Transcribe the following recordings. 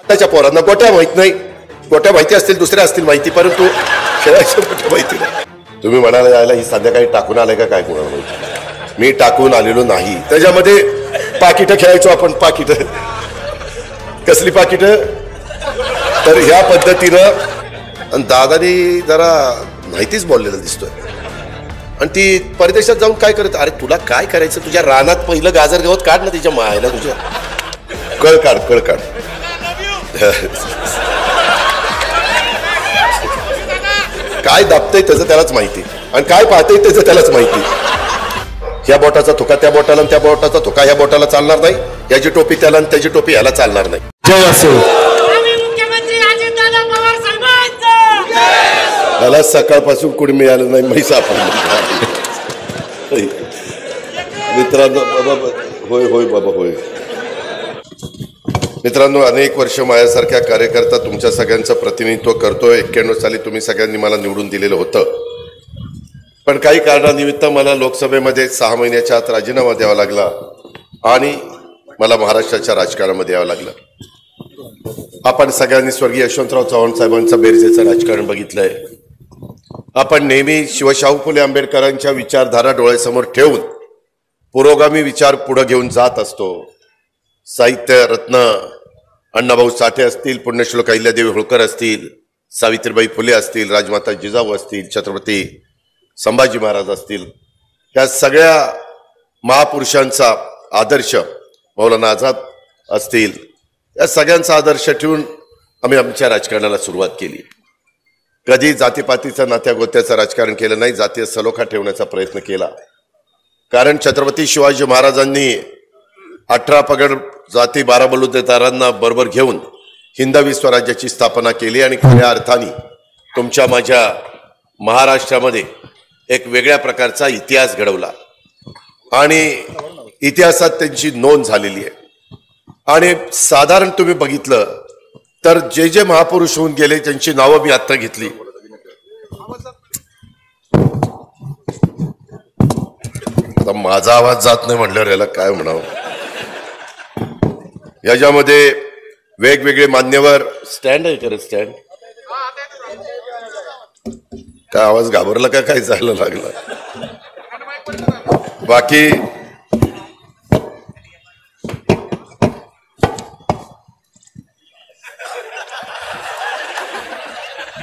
त्याच्या पोरांना गोट्या माहित नाही, गोट्या माहिती असतील, दुसऱ्या असतील माहिती, परंतु खेळायच्या गोट्या माहिती नाही. तुम्ही म्हणाला यायला ही संध्याकाळी टाकून आलाय का काय कोणाला माहिती. मी टाकून आलेलो नाही. त्याच्यामध्ये पाकिटं खेळायचो आपण. पाकिटं कसली पाकिटं? तर ह्या पद्धतीनं दादानी जरा माहितीच बोललेलं दिसतोय. आणि ती परदेशात जाऊन काय करत? अरे तुला काय करायचं? तुझ्या रानात पहिलं गाजर गवत काढ ना, तिच्या मायला तुझ्या कळ काढ, कळ काढ. काय दाबतंय त्याचं त्यालाच माहिती, आणि काय पाहतंय त्याचं त्यालाच माहिती. ह्या बोटाचा थोका त्या बोटाला, त्या बोटाचा थोका ह्या बोटाला चालणार नाही, याची टोपी त्याला आणि त्याची टोपी ह्याला चालणार नाही. जय असो. मला सकाळपासून कुणी मिळालं नाही, मी सापडलं. मित्रांनो, बाबा होय होय बाबा होय. मित्रांनो, अनेक वर्ष माझ्यासारख्या कार्यकर्ता तुमच्या सगळ्यांचं प्रतिनिधित्व करतोय. 91 साली तुम्ही सगळ्यांनी मला निवडून दिलेलं होतं, पण काही कारणानिमित्त मला लोकसभेमध्ये 6 महिन्याच्या आत राजीनामा द्यावा लागला आणि मला महाराष्ट्राच्या राजकारणामध्ये यावं लागलं. आपण सगळ्यांनी स्वर्गीय यशवंतराव चव्हाण साहेबांचं बेरजेचं राजकारण बघितलंय. आपण नेहमी शिवशाहू फुले आंबेडकरांच्या विचारधारा डोळ्यासमोर ठेवून पुरोगामी विचार पुढे घेऊन जात असतो. साहित्य रत्न अण्णाभाऊ साठे असतील, पुण्यश्लोक अहिल्यादेवी होळकर असतील, सावित्रीबाई फुले असतील, राजमाता जिजाऊ असतील, छत्रपती संभाजी महाराज असतील, ह्या सगळ्या महापुरुषांचा आदर्श, मौलाना आझाद असतील, या सगळ्यांचा आदर्श ठेवून आम्ही आमच्या राजकारणाला सुरुवात केली. कधी जातीपातीचं नात्या गोत्याचं राजकारण केलं नाही, जातीय सलोखा ठेवण्याचा प्रयत्न केला. कारण छत्रपती शिवाजी महाराजांनी 18 पगड जाती 12 बलुतेदारांना बरोबर घेऊन हिंदवी स्वराज्याची स्थापना केली आणि खऱ्या अर्थाने तुमच्या माझ्या महाराष्ट्रामध्ये एक वेगळ्या प्रकारचा इतिहास घडवला आणि इतिहासात त्यांची नोंद झालेली आहे. आणि साधारण तुम्ही बघितलं तर जे जे महापुरुष होऊन गेले त्यांची नावं मी आता घेतली. माझा आवाज जात नाही म्हटल्यावर याला काय म्हणावं. याच्यामध्ये वेगवेगळे मान्यवर स्टँड आहे. खरं स्टँड काय आवाज घाबरला का काय जायला लागला. बाकी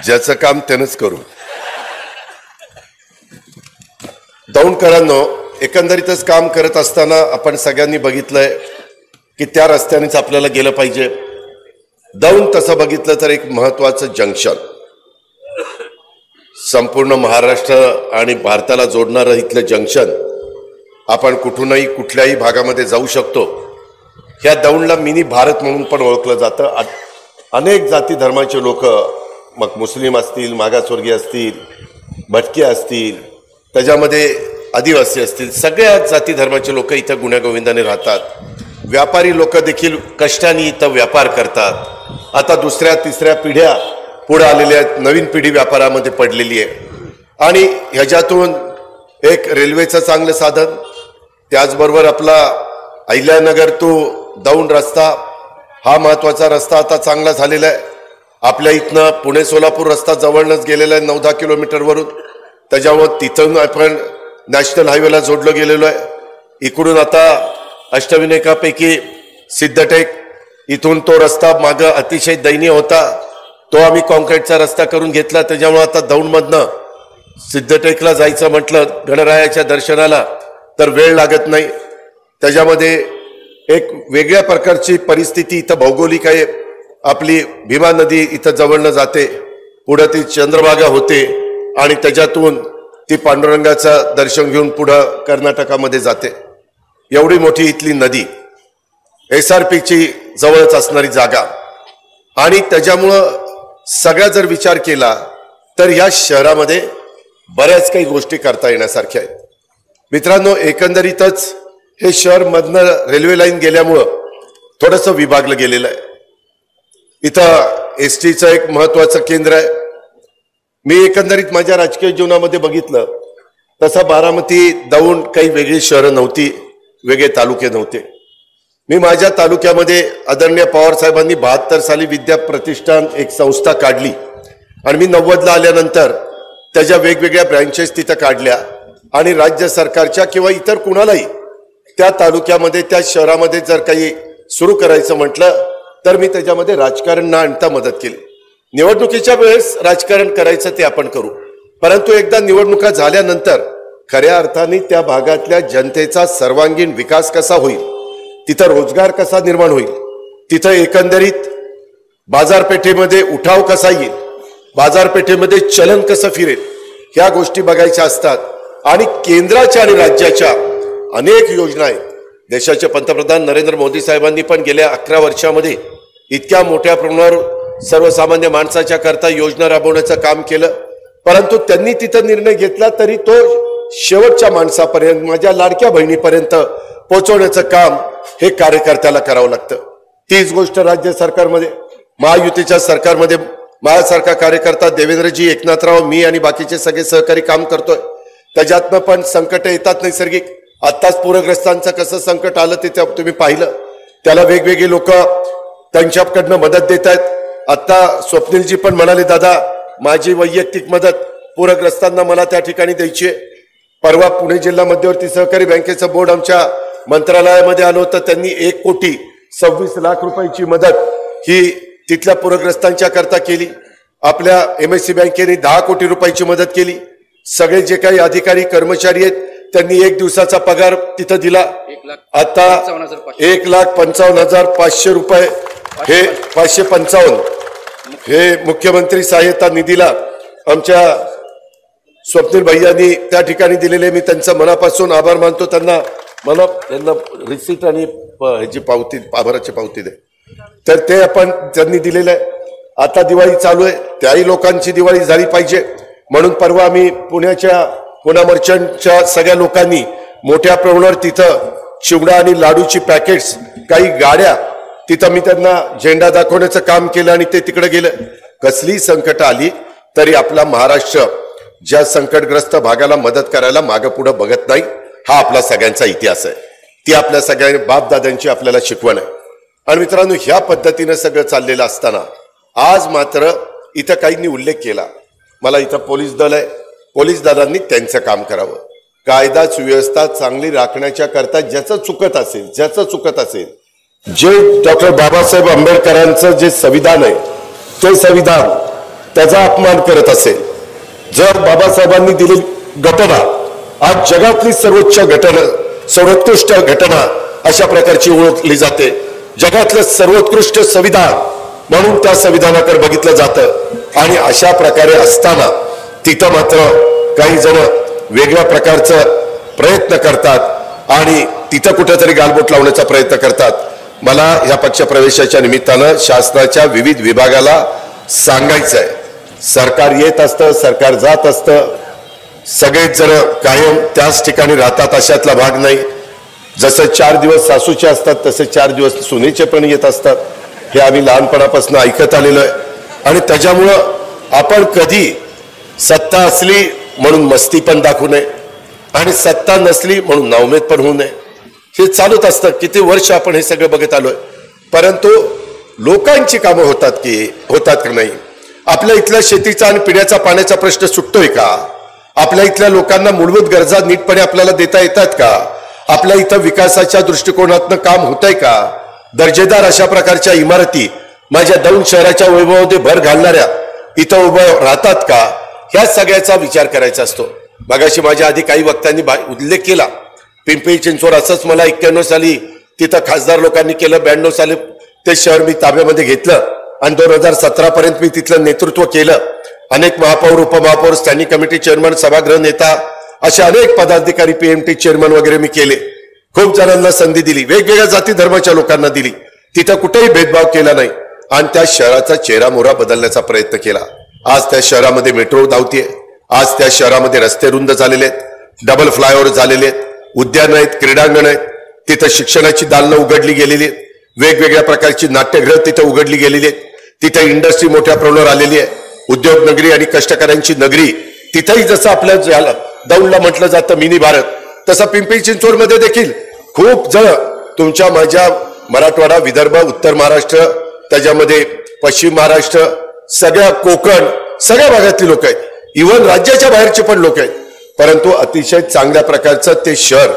ज्याचं काम त्यानंच करू. दौंडकरांनो, एकंदरीतच काम करत असताना आपण सगळ्यांनी बघितलंय की त्या रस्त्यानेच आपल्याला गेलं पाहिजे. दौंड तसं बघितलं तर एक महत्वाचं जंक्शन, संपूर्ण महाराष्ट्र आणि भारताला जोडणारं इथलं जंक्शन. आपण कुठूनही कुठल्याही भागामध्ये जाऊ शकतो. ह्या दौंडला मिनी भारत म्हणून पण ओळखलं जातं. अनेक जाती धर्माचे लोक, मग मुस्लिम असतील, मागासवर्गीय असतील, भटके असतील, त्याच्यामध्ये आदिवासी असतील, सगळ्या जाती धर्माचे लोक इथं गुण्यागोविंदाने राहतात. व्यापारी लोक देखील कष्टाने इथं व्यापार करतात. आता दुसऱ्या तिसऱ्या पिढ्या पुढे आलेल्या आहेत, नवीन पिढी व्यापारामध्ये पडलेली आहे. आणि ह्याच्यातून एक रेल्वेचं चांगलं साधन, त्याचबरोबर आपला अहिल्यानगर टू दौंड रस्ता हा महत्वाचा रस्ता आता चांगला झालेला आहे. आपल्या इथनं पुणे सोलापूर रस्ता जवळच गेलेला आहे 9-10 किलोमीटरवरून. त्याच्यावर तिथून आपण नॅशनल हायवेला जोडलं गेलेलो आहे. इकडून आता अष्टविनायकापैकी सिद्धटेक, इथून तो रस्ता मागं अतिशय दयनीय होता, तो आम्ही कॉन्क्रीटचा रस्ता करून घेतला. त्याच्यामुळे आता दौंडमधनं सिद्धटेकला जायचं म्हटलं गणरायाच्या दर्शनाला तर वेळ लागत नाही. त्याच्यामध्ये एक वेगळ्या प्रकारची परिस्थिती इथं भौगोलिक आहे. आपली भीमा नदी इथं जवळनं जाते, पुढं ती चंद्रभागा होते आणि त्याच्यातून ती पांडुरंगाचं दर्शन घेऊन पुढं कर्नाटकामध्ये जाते. एवढी मोठी इथली नदी, SRPची जवळच असणारी जागा, आणि त्याच्यामुळं सगळा जर विचार केला तर या शहरामध्ये बऱ्याच काही गोष्टी करता येण्यासारख्या आहेत. मित्रांनो, एकंदरीतच हे शहर मधनं रेल्वे लाईन गेल्यामुळं थोडंसं विभागलं गेलेलं आहे. इथं STचं एक महत्वाचं केंद्र आहे. मी एकंदरीत माझ्या राजकीय जीवनामध्ये बघितलं तसं बारामती, दौंड काही वेगळी शहरं नव्हती, वेगळे तालुके नव्हते. मी माझ्या तालुक्यामध्ये आदरणीय पवार साहेबांनी 72 साली विद्या प्रतिष्ठान एक संस्था काढली आणि मी 90ला आल्यानंतर त्याच्या वेगवेगळ्या ब्रँचेस तिथं काढल्या आणि राज्य सरकारच्या किंवा इतर कुणालाही त्या तालुक्यामध्ये त्या शहरामध्ये जर काही सुरू करायचं म्हटलं तर मी त्याच्यामध्ये राजकारण न आणता मदत केली. निवडणुकीच्या वेळेस राजकारण करायचं ते आपण करू, परंतु एकदा निवडणुका झाल्यानंतर खऱ्या अर्थाने त्या भागातल्या जनतेचा सर्वांगीण विकास कसा होईल, तिथं रोजगार कसा निर्माण होईल, तिथं एकंदरीत बाजारपेठेमध्ये उठाव कसा येईल, बाजारपेठेमध्ये चलन कसं फिरेल, ह्या गोष्टी बघायच्या असतात. आणि केंद्राच्या आणि राज्याच्या अनेक योजना आहेत. देशाचे पंतप्रधान नरेंद्र मोदी साहेबांनी पण गेल्या 11 वर्षामध्ये इतक्या मोठ्या प्रमाणावर सर्वसामान्य माणसाच्या करता योजना राबवण्याचं काम केलं, परंतु त्यांनी तिथं निर्णय घेतला तरी तो शेवटच्या माणसापर्यंत, माझ्या लाडक्या बहिणीपर्यंत पोहोचवण्याचं काम हे कार्यकर्त्याला करावं लागतं. तीच गोष्ट राज्य सरकारमध्ये, महायुतीच्या सरकारमध्ये माझ्यासारखा कार्यकर्ता देवेंद्रजी, एकनाथराव, मी आणि बाकीचे सगळे सहकारी काम करतोय. त्याच्यातनं पण संकट येतात नैसर्गिक. आत्ताच पूरग्रस्तांचं कसं संकट आलं ते तुम्ही पाहिलं. त्याला वेगवेगळे लोक त्यांच्याकडनं मदत देत आहेत. आता स्वप्नीलजी पण म्हणाले, दादा माझी वैयक्तिक मदत पूरग्रस्तांना मला त्या ठिकाणी द्यायची आहे. परवा पुणे जिल्हा मध्यवर्ती सहकारी बँकेचं बोर्ड आमच्या मंत्रालयामध्ये आलं होतं. त्यांनी 1,26,00,000 रुपयाची मदत ही तिथल्या पूरग्रस्तांच्या करता केली. आपल्या MSC बँकेने 10 कोटी रुपयाची मदत केली. सगळे जे काही अधिकारी कर्मचारी आहेत त्यांनी 1 दिवसाचा पगार तिथं दिला. आता 1,55,500 रुपये हे 555 हे मुख्यमंत्री सहाय्यता निधीला आमच्या स्वप्नील भैयांनी त्या ठिकाणी दिलेले. मी त्यांचा मनापासून आभार मानतो. त्यांना रिसिट आणि ह्याची पावती, आभाराची पावती दे. तर ते आपण त्यांनी दिलेलं आहे. आता दिवाळी चालू आहे, त्याही लोकांची दिवाळी झाली पाहिजे म्हणून परवा आम्ही पुणा मर्चंटच्या सगळ्या लोकांनी मोठ्या प्रमाणावर तिथं चिवडा आणि लाडूची पॅकेट्स, काही गाड्या तिथं मी त्यांना झेंडा दाखवण्याचं काम केलं आणि ते तिकडे गेलं. कसली संकट आली तरी आपला महाराष्ट्र ज्या संकटग्रस्त भागाला मदत करायला मागं पुढं बघत नाही, हा आपला सगळ्यांचा इतिहास आहे. ती आपल्या सगळ्या बापदादांची आपल्याला शिकवण आहे. आणि मित्रांनो, ह्या पद्धतीनं सगळं चाललेलं असताना आज मात्र इथं काहींनी उल्लेख केला, मला इथं पोलीस दल आहे, पोलीस दलांनी त्यांचं काम करावं. कायदा सुव्यवस्था चांगली राखण्याच्या करता ज्याचं चुकत असेल, जे डॉक्टर बाबासाहेब आंबेडकरांचं जे संविधान आहे ते संविधान त्याचा अपमान करत असेल, जर बाबासाहेबांनी दिलेली घटना आज जगातली सर्वोत्कृष्ट घटना अशा प्रकारची ओळखली जाते, जगातलं सर्वोत्कृष्ट संविधान म्हणून त्या संविधानाकडे बघितलं जातं. आणि अशा प्रकारे असताना तिथं मात्र काही जण वेगळ्या प्रकारचं प्रयत्न करतात आणि तिथं कुठेतरी गालबोट लावण्याचा प्रयत्न करतात. मला या पक्षप्रवेशाच्या निमित्तानं शासनाच्या विविध विभागाला सांगायचं आहे, सरकार येत असतं, सरकार जात असतं, सगळेच जण कायम त्याच ठिकाणी राहतात अशातला भाग नाही. जसं 4 दिवस सासूचे असतात तसे 4 दिवस सुनेचे पण येत असतात. हे आम्ही लहानपणापासून ऐकत आलेलो आहे. आणि त्याच्यामुळं आपण कधी सत्ता असली म्हणून मस्ती पण दाखवू नये आणि सत्ता नसली म्हणून नाउमेद पण होऊ नये. हे चालूच असतं. किती वर्ष आपण हे सगळं बघत आलोय. परंतु लोकांची कामं होतात की नाही? आपल्या इथल्या शेतीचा आणि पिण्याचा पाण्याचा प्रश्न सुटतोय का? आपल्या इथल्या लोकांना मूलभूत गरजा नीटपणे आपल्याला देता येतात का? आपल्या इथं विकासाच्या दृष्टिकोनातनं काम होतंय का? दर्जेदार अशा प्रकारच्या इमारती माझ्या दौंड शहराच्या वैभवामध्ये भर घालणाऱ्या इथं उभं राहतात का? ह्या सगळ्याचा विचार करायचा असतो. मगाशी माझ्या आधी काही वक्त्यांनी उल्लेख केला, पिंपरी चिंचवड असंच मला 91 साली तिथं खासदार लोकांनी केलं, 92 साली ते शहर मी ताब्यामध्ये घेतलं आणि 2017 पर्यंत मी तिथलं नेतृत्व केलं. अनेक महापौर, उपमहापौर, स्टँडिंग कमिटी चेअरमन, सभागृह नेता अशा अनेक पदाधिकारी, PMT चेअरमन वगैरे मी केले. खूप जणांना संधी दिली, वेगवेगळ्या जाती धर्माच्या लोकांना दिली. तिथं कुठेही भेदभाव केला नाही आणि त्या शहराचा चेहरामोहरा बदलण्याचा प्रयत्न केला. आज त्या शहरामध्ये मेट्रो धावतीये, आज त्या शहरामध्ये रस्ते रुंद झालेले आहेत, डबल फ्लायओव्हर झालेले आहेत, उद्यान आहेत, क्रीडांगण आहेत, तिथं शिक्षणाची दालनं उघडली गेलेली आहेत, वेगवेगळ्या प्रकारची नाट्यगृह तिथं उघडली गेलेली आहेत, तिथे इंडस्ट्री मोठ्या प्रमाणावर आलेली आहे, उद्योग नगरी आणि कष्टकऱ्यांची नगरी. तिथेही जसं आपल्या झालं दौंडला म्हटलं जातं मिनी भारत, तसं पिंपरी चिंचवडमध्ये देखील खूप जण तुमच्या माझ्या मराठवाडा, विदर्भ, उत्तर महाराष्ट्र, त्याच्यामध्ये पश्चिम महाराष्ट्र, सगळ्या कोकण, सगळ्या भागातली लोक आहेत, इव्हन राज्याच्या बाहेरचे पण लोक आहेत. परंतु अतिशय चांगल्या प्रकारचं ते शहर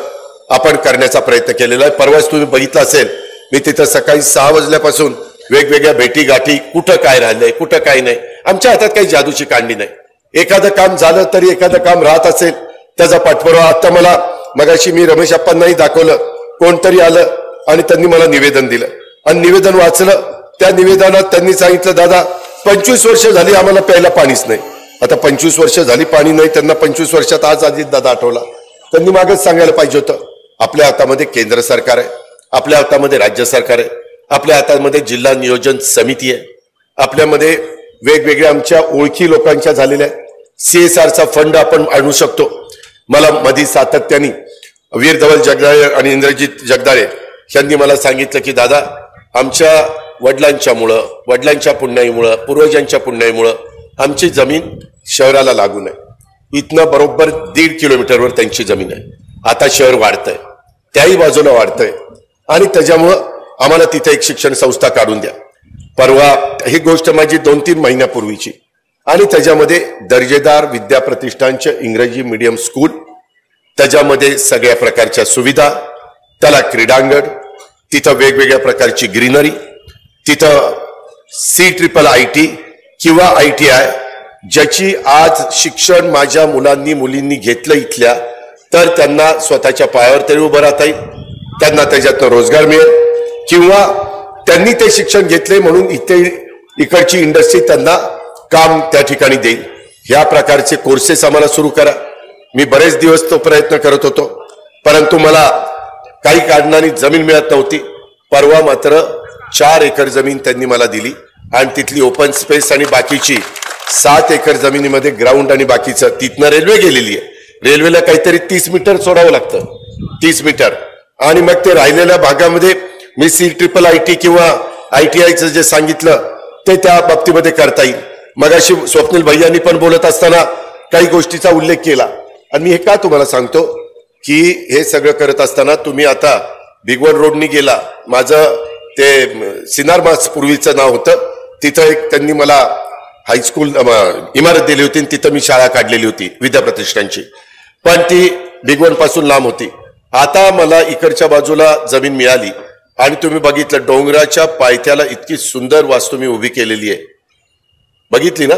आपण करण्याचा प्रयत्न केलेला आहे. परवाच तुम्ही बघितलं असेल, मी तिथं सकाळी 6 वाजल्यापासून वेगवेगळ्या भेटी गाठी, कुठं काय राहिलंय, कुठं काय नाही. आमच्या हातात काही जादूची कांडी नाही. एखादं काम झालं तरी एखादं काम राहत असेल त्याचा पाठपुरावा. आता मला मगाशी मी रमेश अप्पांनाही दाखवलं, कोणतरी आलं आणि त्यांनी मला निवेदन दिलं आणि निवेदन वाचलं. त्या निवेदनात त्यांनी सांगितलं, दादा 25 वर्ष झाली आम्हाला प्यायला पाणीच नाही. आता 25 वर्ष झाली पाणी नाही, त्यांना 25 वर्षात आज अजित दादा आठवला. त्यांनी मागच सांगायला पाहिजे होतं. आपल्या हातामध्ये केंद्र सरकार आहे, आपल्या हातामध्ये राज्य सरकार आहे, आपल्या हातामध्ये जिल्हा नियोजन समिती आहे, आपल्यामध्ये वेगवेगळ्या आमच्या ओळखी लोकांच्या झालेल्या CSRचा फंड आपण आणू शकतो. मला मधी सातत्याने वीर धवल जगदाळे आणि इंद्रजित जगदाळे यांनी मला सांगितलं की दादा, आमच्या वडिलांच्या पुण्याईमुळं, पूर्वजांच्या पुण्याईमुळं आमची जमीन शहराला लागू नये. इथनं बरोबर 1.5 किलोमीटरवर त्यांची जमीन आहे. आता शहर वाढतंय, त्याही बाजूला वाढतंय आणि त्याच्यामुळं आम्हाला तिथे एक शिक्षण संस्था काढून द्या. परवा ही गोष्ट माझी 2-3 महिन्यापूर्वीची. आणि त्याच्यामध्ये दर्जेदार विद्याप्रतिष्ठानचे इंग्रजी मीडियम स्कूल, त्याच्यामध्ये सगळ्या प्रकारच्या सुविधा, त्याला क्रीडांगण, तिथं वेगवेगळ्या प्रकारची ग्रीनरी, तिथं CIIT किंवा ITI ज्याची आज शिक्षण माझ्या मुलांनी मुलींनी घेतलं इथल्या, तर त्यांना स्वतःच्या पायावर तरी उभं राहता येईल, त्यांना त्याच्यातनं रोजगार मिळेल, किंवा त्यांनी ते शिक्षण घेतले म्हणून इकडची इंडस्ट्री त्यांना काम त्या ठिकाणी देईल. ह्या प्रकारचे कोर्सेस आम्हाला सुरू करा. मी बरेच दिवस तो प्रयत्न करत होतो, परंतु मला काही कारणाने जमीन मिळत नव्हती. परवा मात्र 4 एकर जमीन त्यांनी मला दिली आणि तिथली ओपन स्पेस आणि बाकीची 7 एकर जमिनीमध्ये ग्राउंड आणि बाकीचं, तिथनं रेल्वे गेलेली आहे. रेल्वेला काहीतरी 30 मीटर सोडावं लागतं, 30 मीटर. आणि मग ते राहिलेल्या भागामध्ये मी CIIT किंवा ITIचं जे सांगितलं ते त्या बाबतीमध्ये करता येईल. मग अशी स्वप्नील भैयांनी पण बोलत असताना काही गोष्टीचा उल्लेख केला. आणि मी हे का तुम्हाला सांगतो की हे सगळं करत असताना तुम्ही आता भिगवण रोडनी गेला, माझं ते सिनार मास पूर्वीचं नाव होतं, तिथं एक त्यांनी मला हायस्कूल इमारत दिली होती, तिथं मी शाळा काढलेली होती विद्याप्रतिष्ठानची, पण ती भिगवण पासून लांब होती. आता मला इकडच्या बाजूला जमीन मिळाली आणि तुम्ही बघितलं डोंगराच्या पायथ्याला इतकी सुंदर वास्तू मी उभी केलेली आहे, बघितली ना.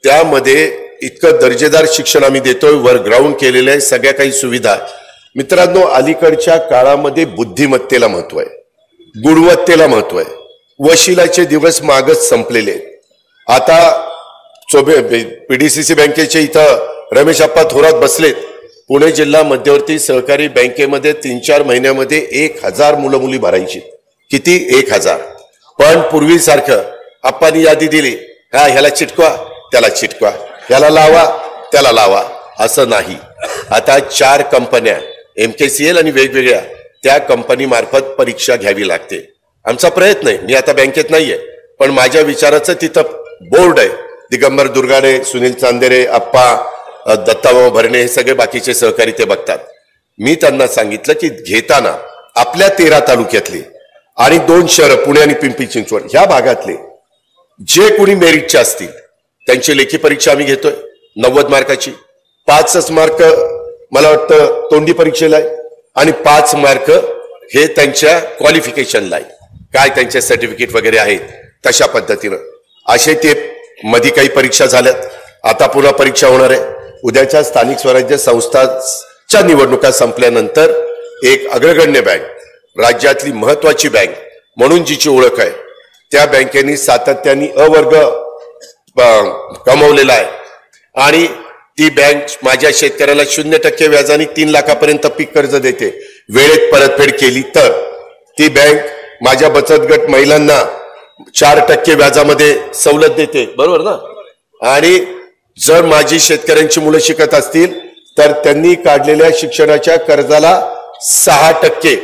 त्यामध्ये इतकं दर्जेदार शिक्षण आम्ही देतोय, वर ग्राउंड केलेलं आहे, सगळ्या काही सुविधा. मित्रांनो, अलीकडच्या काळामध्ये बुद्धिमत्तेला महत्व आहे, गुणवत्तेला महत्व आहे. वशिलाचे दिवस मागच संपलेले आहेत. आता PDCC बँकेचे इथं रमेश अप्पा थोरात बसलेत. पुणे जिल्हा मध्यवर्ती सहकारी बँकेमध्ये 3-4 महिन्यामध्ये 1000 मुलं मुली भरायची. किती? 1000. पण पूर्वीसारखं अप्पानी यादी दिली, हा ह्याला चिटकवा, त्याला चिटकवा, ह्याला लावा, त्याला लावा, असं नाही. आता 4 कंपन्या MKCL आणि वेगवेगळ्या त्या कंपनी मार्फत परीक्षा घ्यावी लागते. आमचा प्रयत्न आहे. मी आता बँकेत नाहीये, पण माझ्या विचाराचं तिथं बोर्ड आहे. दिगंबर दुर्गाडे, सुनील चांदेरे, अप्पा, दत्ताभाऊ भरणे, हे सगळे बाकीचे सहकारी ते बघतात. मी त्यांना सांगितलं की घेताना आपल्या 13 तालुक्यातले आणि 2 शहरं पुणे आणि पिंपरी चिंचवड ह्या भागातले जे कोणी मेरिटचे असतील त्यांची लेखी परीक्षा आम्ही घेतोय 90 मार्काची. 5 मार्क मला वाटतं तोंडी परीक्षेला आहे आणि 5 मार्क हे त्यांच्या क्वालिफिकेशनला आहे, काय त्यांचे सर्टिफिकेट वगैरे आहेत तशा पद्धतीनं. असे ते मध्ये काही परीक्षा झाल्यात, आता पुन्हा परीक्षा होणार आहे. उद्याच्या स्थानिक स्वराज्य संस्थांच्या निवडणुका संपल्यानंतर एक अग्रगण्य बँक, राज्यातली महत्वाची बँक म्हणून जिची ओळख आहे, त्या बँकेने सातत्याने अवर्ग कमवलेला आहे आणि ती बँक माझ्या शेतकऱ्याला 0% व्याजाने 3 लाखापर्यंत पीक कर्ज देते. वेळेत परतफेड केली तर ती बँक माझ्या बचत गट महिलांना 4% व्याजामध्ये सवलत देते, बरोबर ना. आणि जर माझी शेतकऱ्यांची मुलं शिकत असतील तर त्यांनी काढलेल्या शिक्षणाच्या कर्जाला 6%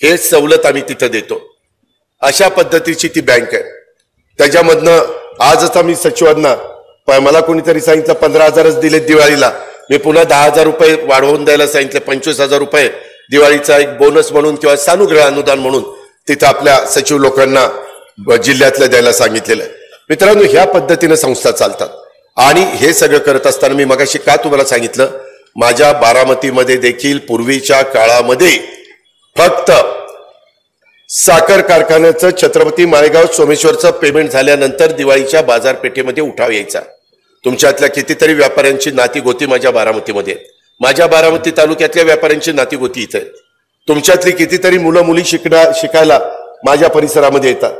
हे सवलत आम्ही तिथं देतो. अशा पद्धतीची ती बँक आहे. त्याच्यामधनं आजच आम्ही सचिवांना, मला कोणीतरी सांगितलं 15,000च दिले दिवाळीला, मी पुन्हा 10,000 रुपये वाढवून द्यायला सांगितले. 25,000 रुपये दिवाळीचा एक बोनस म्हणून किंवा सानुग्रह अनुदान म्हणून तिथं आपल्या सचिव लोकांना जिल्ह्यातल्या द्यायला सांगितलेलं आहे. मित्रांनो, ह्या पद्धतीने संस्था चालतात. आणि हे सगळं करत असताना मी मगाशी का तुम्हाला सांगितलं, माझ्या बारामतीमध्ये देखील पूर्वीच्या काळामध्ये फक्त साखर कारखान्याचं छत्रपती माळेगाव सोमेश्वरचं पेमेंट झाल्यानंतर दिवाळीच्या बाजारपेठेमध्ये उठाव यायचा. तुमच्यातल्या कितीतरी व्यापाऱ्यांची नाती गोती माझ्या बारामतीमध्ये, माझ्या बारामती तालुक्यातल्या व्यापाऱ्यांची नाती गोती इथे. तुमच्यातली कितीतरी मुलं मुली शिकायला माझ्या परिसरामध्ये येतात.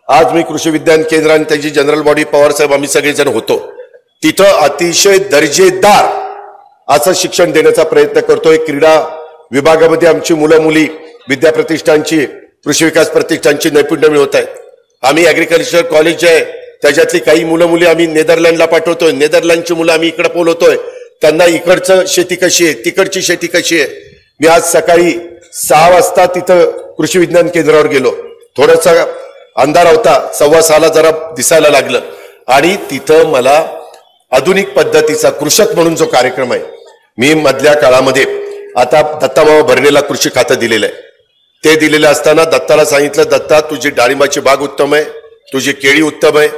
आज मी कृषी विज्ञान केंद्र आणि त्याची जनरल बॉडी पवार साहेब आम्ही सगळेजण होतो. तिथं अतिशय दर्जेदार असं शिक्षण देण्याचा प्रयत्न करतोय. क्रीडा विभागामध्ये आमची मुलं मुली विद्या प्रतिष्ठानची, कृषी विकास प्रतिष्ठानची नैपुण्य मिळवत आहेत. आम्ही ऍग्रिकल्चर कॉलेज आहे त्याच्यातली काही मुलं मुली आम्ही नेदरलँडला पाठवतोय. नेदरलँडची मुलं आम्ही इकडे बोलवतोय, त्यांना इकडचं शेती कशी आहे, तिकडची शेती कशी आहे. मी आज सकाळी 6 वाजता तिथं कृषी विज्ञान केंद्रावर गेलो. थोडासा अंधार होता, 6:15 जरा दिसायला लागलं. आणि तिथं मला आधुनिक पद्धतीचा कृषक म्हणून जो कार्यक्रम आहे, मी मधल्या काळामध्ये आता दत्तामामा भरणेला कृषी खातं दिलेलं आहे. ते दिलेलं असताना दत्ताला सांगितलं, दत्ता तुझी डाळिंबाची बाग उत्तम आहे, तुझी केळी उत्तम आहे,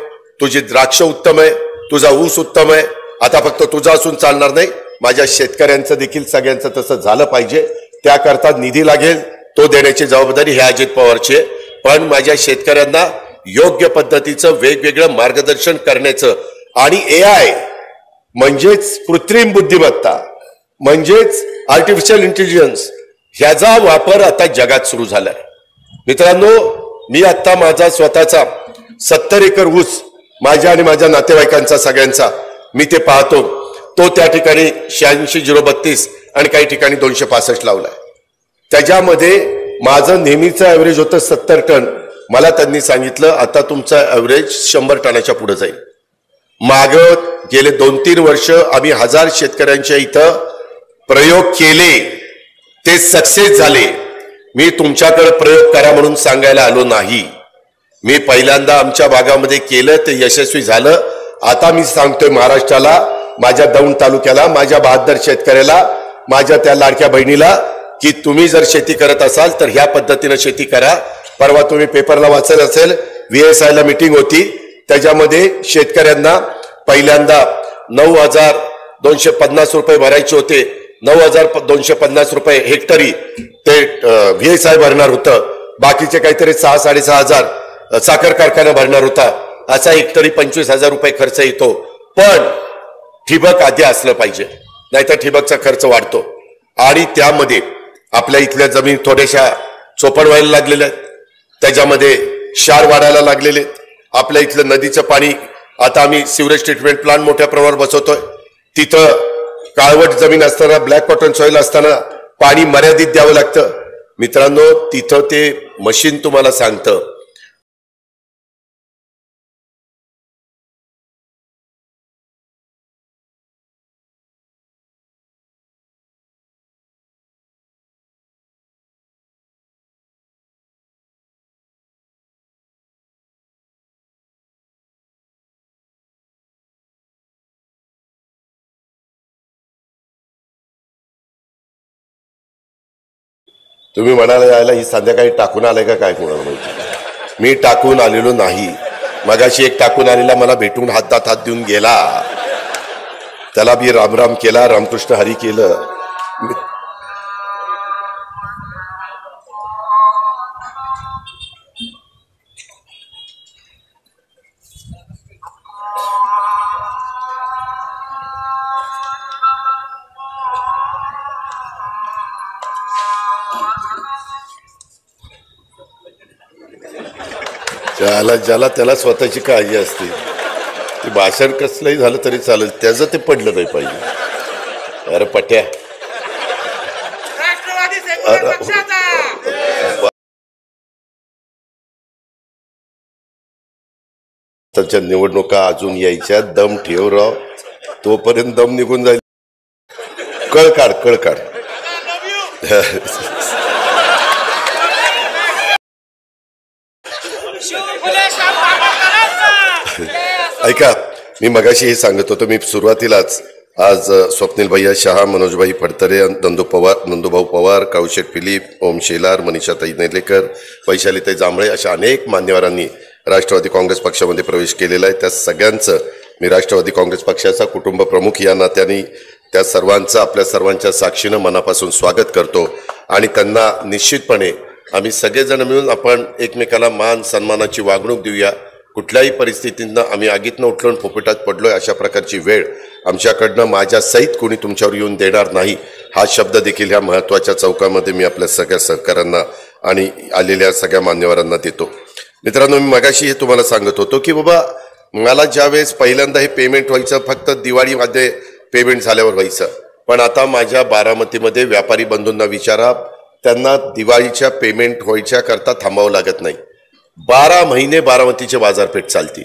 तुझी द्राक्ष उत्तम आहे, तुझा ऊस उत्तम आहे. आता फक्त तुझा असून चालणार नाही, माझ्या शेतकऱ्यांचं देखील सगळ्यांचं तसं झालं पाहिजे. त्याकरता निधी लागेल, तो देण्याची जबाबदारी ही अजित पवारची आहे. पण माझ्या शेतकऱ्यांना योग्य पद्धतीचं वेगवेगळं मार्गदर्शन करण्याचं आणि AI म्हणजेच कृत्रिम बुद्धिमत्ता म्हणजेच आर्टिफिशियल इंटेलिजन्स ह्याचा वापर आता जगात सुरू झालाय. मित्रांनो, मी आता माझा स्वतःचा 70 एकर ऊस माझ्या आणि माझ्या नातेवाईकांचा सगळ्यांचा मी ते पाहतो. तो त्या ठिकाणी 86-032 आणि काही ठिकाणी 265 लावलाय. त्याच्यामध्ये माझं नेहमीचं ऍव्हरेज होतं 70 टन. मला त्यांनी सांगितलं आता तुमचा ऍव्हरेज 100 टनाच्या पुढे जाईल. माग गेले 2-3 वर्ष आम्ही 1000 शेतकऱ्यांच्या इथं प्रयोग केले, ते सक्सेस झाले. मी तुमच्याकडे प्रयोग करा म्हणून सांगायला आलो नाही. मी पहिल्यांदा आमच्या भागामध्ये केलं, ते यशस्वी झालं. आता मी सांगतोय महाराष्ट्राला, माझ्या दौंड तालुक्याला, माझ्या 72 शेतकऱ्याला, माझ्या त्या लाडक्या बहिणीला, की तुम्ही जर शेती करत असाल तर ह्या पद्धतीने शेती करा. परवा तुम्ही पेपरला वाचलं असेल, VSI ला मीटिंग होती, त्याच्यामध्ये शेतकऱ्यांना पहिल्यांदा 9,250 रुपये भरायचे होते. 9,250 रुपये हेक्टरी ते VSI भरणार होतं. बाकीचे काहीतरी 6,500 साखर कारखाना भरणार होता. असा हेक्टरी 25,000 रुपये खर्च येतो. पण ठिबक आधी असलं पाहिजे, नाहीतर ठिबकचा खर्च वाढतो. आणि त्यामध्ये आपल्या इथल्या जमीन थोड्याशा चोपड व्हायला लागलेल्या आहेत, त्याच्यामध्ये क्षार वाढायला लागलेले. आपल्या इथलं नदीचं पाणी आता आम्ही सिवरेज ट्रीटमेंट प्लांट मोठ्या प्रमाणावर बसवतोय. तिथं काळवट जमीन असताना, ब्लॅक कॉटन सॉइल असताना पाणी मर्यादित द्यावं लागतं. मित्रांनो, तिथं ते मशीन तुम्हाला सांगतं तुम्ही म्हणाला यायला ही संध्याकाळी टाकून आलाय का काय कोणाला माहिती. मी टाकून आलेलो नाही. मगाशी एक टाकून आलेला मला भेटून हातात हात देऊन गेला, त्याला मी रामराम केला, रामकृष्ण हरी केलं. ज्याला त्याला स्वतःची काळजी असते. ते भाषण कसलंही झालं तरी चालेल, त्याचं ते पडलं नाही पाहिजे. अरे पट्या, त्याच्या निवडणुका अजून यायच्या, दम ठेव राव, तोपर्यंत दम निघून जाईल. कळ काढ. ऐका, मी मगाशी हे सांगत होतो, मी सुरुवातीलाच आज स्वप्नील भैया शहा, मनोजभाई फडतरे, नंदूभाऊ पवार, काळूशेठ फिलिप, ओम शेलार, मनीषाताई नेलेकर, वैशालीताई जांभळे अशा अनेक मान्यवरांनी राष्ट्रवादी काँग्रेस पक्षामध्ये प्रवेश केलेला आहे. त्या सगळ्यांचं मी राष्ट्रवादी काँग्रेस पक्षाचा कुटुंब प्रमुख या नात्याने त्या सर्वांचं आपल्या सर्वांच्या साक्षीनं मनापासून स्वागत करतो आणि त्यांना निश्चितपणे आम्ही सगळेजण मिळून आपण एकमेकाला मान सन्मानाची वागणूक देऊया. कुठल्याही परिस्थितीनं आम्ही आगीतनं उठलो फोपेटात पडलोय अशा प्रकारची वेळ आमच्याकडनं माझ्या सहित कोणी तुमच्यावर येऊन देणार नाही हा शब्द देखील ह्या महत्त्वाच्या चौकामध्ये मी आपल्या सगळ्या सहकाऱ्यांना आणि आलेल्या सगळ्या मान्यवरांना देतो. मित्रांनो, मी मगाशी हे तुम्हाला सांगत होतो की बाबा मला ज्यावेळेस पहिल्यांदा हे पेमेंट व्हायचं फक्त दिवाळीमध्ये पेमेंट झाल्यावर व्हायचं, पण आता माझ्या बारामतीमध्ये व्यापारी बंधूंना विचारा, त्यांना दिवाळीच्या पेमेंट व्हायच्या करता थांबावं लागत नाही. 12 महिने बारामतीचे बाजारपेठ चालती.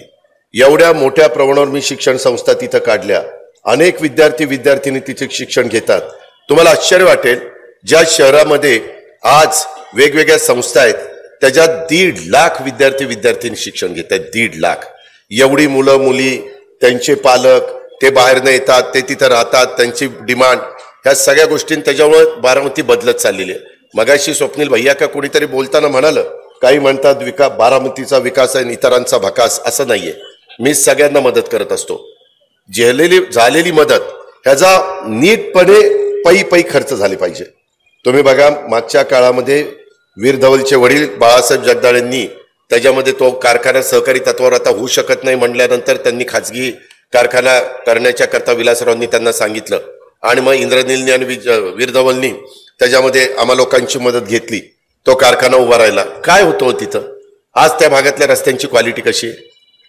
एवढ्या मोठ्या प्रमाणावर मी शिक्षण संस्था तिथं काढल्या. अनेक विद्यार्थी तिथे शिक्षण घेतात. तुम्हाला आश्चर्य वाटेल, ज्या शहरामध्ये आज वेगवेगळ्या संस्था आहेत त्याच्यात 1.5 लाख विद्यार्थी शिक्षण घेत आहेत. 1.5 लाख. एवढी मुलं मुली, त्यांचे पालक, ते बाहेर न येतात, ते तिथं राहतात, त्यांची डिमांड, ह्या सगळ्या गोष्टी त्याच्यामुळे बारामती बदलत चाललेली आहे. मगाशी स्वप्नील भैया का कोणीतरी बोलताना म्हणालं, काही म्हणतात बारामतीचा विकास आहे इतरांचा भकास. असं नाहीये. मी सगळ्यांना मदत करत असतो. झालेली मदत ह्याचा नीटपणे पै खर्च झाले पाहिजे. तुम्ही बघा, मागच्या काळामध्ये वीर धवलचे वडील बाळासाहेब जगदाळेंनी त्याच्यामध्ये तो कारखाना सहकारी तत्वावर आता होऊ शकत नाही म्हणल्यानंतर त्यांनी खाजगी कारखाना करण्याच्या करता विलासरावांनी त्यांना सांगितलं आणि मग इंद्रनीलनी आणि वीर धवलनी त्याच्यामध्ये आम्हा लोकांची मदत घेतली. तो कारखाना उभा राहिला. काय होतं तिथं? आज त्या भागातल्या रस्त्यांची क्वालिटी कशी आहे?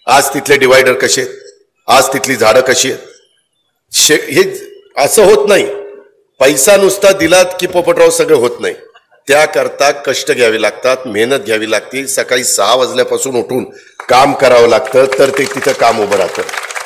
आज तिथले डिवायडर कसे आहेत? आज तिथली झाडं कशी आहेत? हे असं होत नाही. पैसा नुसता दिलात की पोपटराव सगळं होत नाही. त्याकरता कष्ट घ्यावे लागतात, मेहनत घ्यावी लागते. सकाळी 6 वाजल्यापासून उठून काम करावं लागतं तर ते तिथं काम उभं राहतं.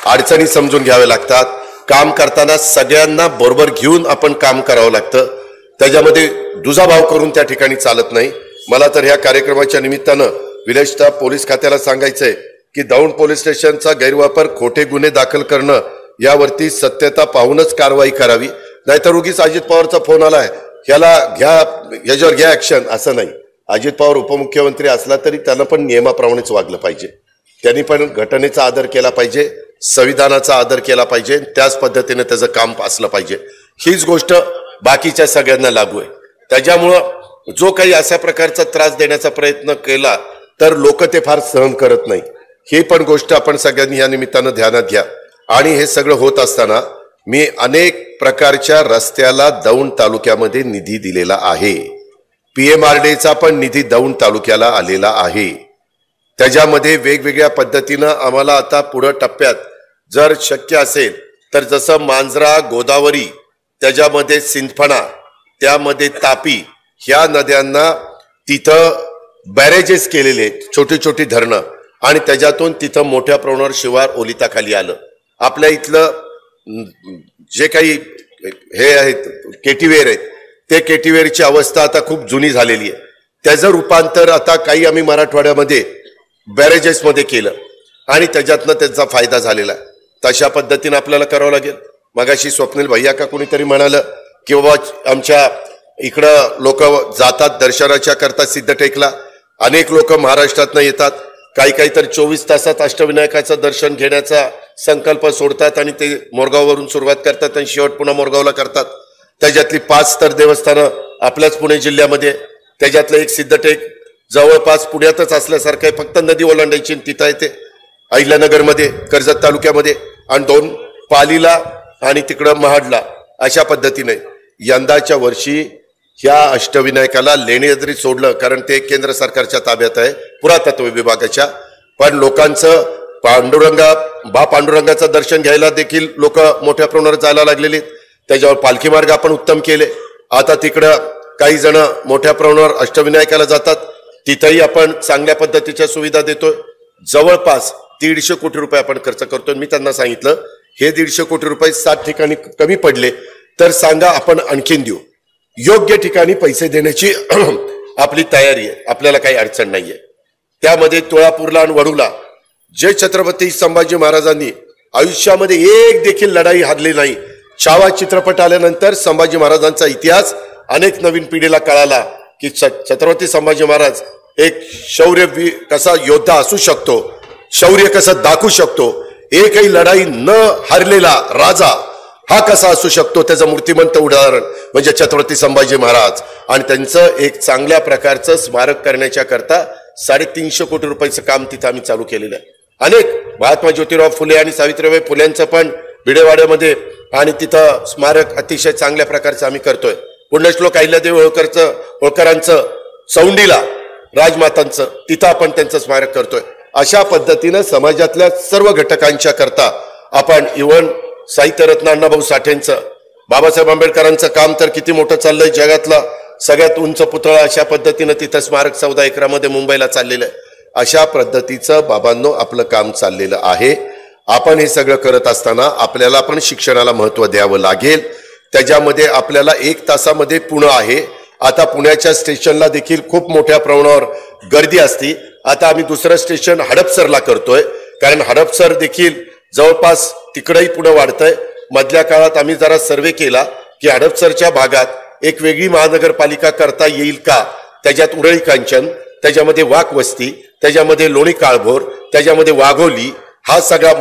अडचणी समजून घ्यावे लागतात. काम करताना सगळ्यांना बरोबर घेऊन आपण काम करावं लागतं. त्याच्यामध्ये दुजाभाव करून त्या ठिकाणी चालत नाही. मला तर ह्या कार्यक्रमाच्या निमित्तानं विशेषतः पोलीस खात्याला सांगायचंय की दौंड पोलीस स्टेशनचा गैरवापर, खोटे गुन्हे दाखल करणं यावरती सत्यता पाहूनच कारवाई करावी. नाहीतर उगीच अजित पवारचा फोन आलाय, ह्याच्यावर घ्या ऍक्शन, असं नाही. अजित पवार उपमुख्यमंत्री असला तरी त्यानं पण नियमाप्रमाणेच वागलं पाहिजे. त्यांनी पण घटनेचा आदर केला पाहिजे, संविधानाचा आदर केला पाहिजे, त्याच पद्धतीने त्याचं काम असलं पाहिजे. हीच गोष्ट बाकीच्या सगळ्यांना लागू आहे. त्याच्यामुळं जो काही अशा प्रकारचा त्रास देण्याचा प्रयत्न केला तर लोक ते फार सहन करत नाही. ही पण गोष्ट आपण सगळ्यांनी या निमित्तानं ध्यानात घ्या. आणि हे सगळं होत असताना मी अनेक प्रकारच्या रस्त्याला दौंड तालुक्यामध्ये निधी दिलेला आहे. PMRDचा पण निधी दौंड तालुक्याला आलेला आहे. त्याच्यामध्ये वेगवेगळ्या पद्धतीनं आम्हाला आता पुढे टप्प्यात जर शक्य असेल तर जसं मांजरा, गोदावरी, त्याच्यामध्ये सिंदफणा, त्यामध्ये तापी, ह्या नद्यांना तिथं बॅरेजेस केलेले, छोटी छोटी धरणं, आणि त्याच्यातून तिथं मोठ्या प्रमाणावर शिवार ओलिताखाली आलं. आपल्या इथलं जे काही हे आहेत केटीवेर आहेत, ते केटीवेरची अवस्था आता खूप जुनी झालेली आहे. त्याचं रूपांतर आता काही आम्ही मराठवाड्यामध्ये बॅरेजेसमध्ये केलं आणि त्याच्यातनं त्यांचा फायदा झालेला आहे. तशा पद्धतीने आपल्याला करावं लागेल. मगाशी स्वप्नील भैया का कोणीतरी म्हणालं की बाबा आमच्या इकडं लोक जातात दर्शनाच्या करता सिद्धटेकला. अनेक लोक महाराष्ट्रातनं येतात. काही तर 24 तासात अष्टविनायकाचं दर्शन घेण्याचा संकल्प सोडतात आणि ते मोरगाववरून सुरुवात करतात आणि शेवट पुन्हा मोरगावला करतात. त्याच्यातली 5 तर देवस्थानं आपल्याच पुणे जिल्ह्यामध्ये, त्याच्यातलं एक सिद्धटेक जवळपास पुण्यातच असल्यासारखं आहे. फक्त नदी ओलांडायची तिथं आहे ते अहिल्यानगरमध्ये, कर्जत तालुक्यामध्ये, आणि 2 पालीला आणि तिकडं महाडला. अशा पद्धतीने यंदाच्या वर्षी ह्या अष्टविनायकाला लेणे जरी सोडलं, कारण ते केंद्र सरकारच्या ताब्यात आहे, पुरातत्व विभागाच्या, पण लोकांचं पांडुरंगाचं दर्शन घ्यायला देखील लोक मोठ्या प्रमाणावर जायला लागलेले. त्याच्यावर पालखी मार्ग आपण उत्तम केले. आता तिकडं काही जण मोठ्या प्रमाणावर अष्टविनायकाला जातात, तिथंही आपण चांगल्या पद्धतीच्या सुविधा देतोय. जवळपास 150 कोटी रुपये आपण खर्च करतोय. मी त्यांना सांगितलं हे 150 कोटी रुपये 7 ठिकाणी कमी पडले तर सांगा, आपण आणखीन देऊ. योग्य ठिकाणी पैसे देण्याची आपली तयारी आहे. आपल्याला काही अडचण नाहीये. त्यामध्ये तुळापूरला आणि वडूला जे छत्रपती संभाजी महाराजांनी आयुष्यामध्ये एक देखील लढाई हारली नाही, छावा चित्रपट आल्यानंतर संभाजी महाराजांचा इतिहास अनेक नवीन पिढीला कळाला की छत्रपती संभाजी महाराज एक शौर्य कसा योद्धा असू शकतो, शौर्य कसं दाखवू शकतो, एकही लढाई न हरलेला राजा हा कसा असू शकतो, त्याचं मूर्तिमंत उदाहरण म्हणजे छत्रपती संभाजी महाराज. आणि त्यांचं एक चांगल्या प्रकारचं स्मारक करण्याच्या करता 350 कोटी रुपयाचं काम तिथं आम्ही चालू केलेलं आहे. अनेक महात्मा ज्योतिराव फुले आणि सावित्रीबाई फुल्यांचं पण भिडेवाड्यामध्ये आणि तिथं स्मारक अतिशय चांगल्या प्रकारचं आम्ही करतोय. पुण्यश्लोक अहिल्यादेवी होळकरांचं चौंडीला राजमातांचं तिथं आपण त्यांचं स्मारक करतोय. अशा पद्धतीनं समाजातल्या सर्व घटकांच्या करता आपण इव्हन साहित्यरत्न अण्णाभाऊ साठेंचं, बाबासाहेब आंबेडकरांचं काम तर किती मोठं चाललंय, जगातला सगळ्यात उंच पुतळा अशा पद्धतीनं तिथं स्मारक 14 एकरामध्ये मुंबईला चाललेलं आहे. अशा पद्धतीचं बाबांनो आपलं काम चाललेलं आहे. आपण हे सगळं करत असताना आपल्याला पण शिक्षणाला महत्व द्यावं लागेल. त्याच्यामध्ये आपल्याला 1 तासामध्ये पुणे आहे. आता पुण्याच्या स्टेशनला देखील खूप मोठ्या प्रमाणावर गर्दी असती. आता आम्ही दुसरं स्टेशन हडपसरला करतोय, कारण हडपसर देखील जवळपास तिकडंही पुढे वाढतंय. मधल्या काळात आम्ही जरा सर्वे केला की हडपसरच्या भागात एक वेगळी महानगरपालिका करता येईल का, त्याच्यात उरळी कांचन, त्याच्यामध्ये वाक वस्ती, त्याच्यामध्ये लोणी काळभोर, त्याच्यामध्ये वाघोली, हा सगळा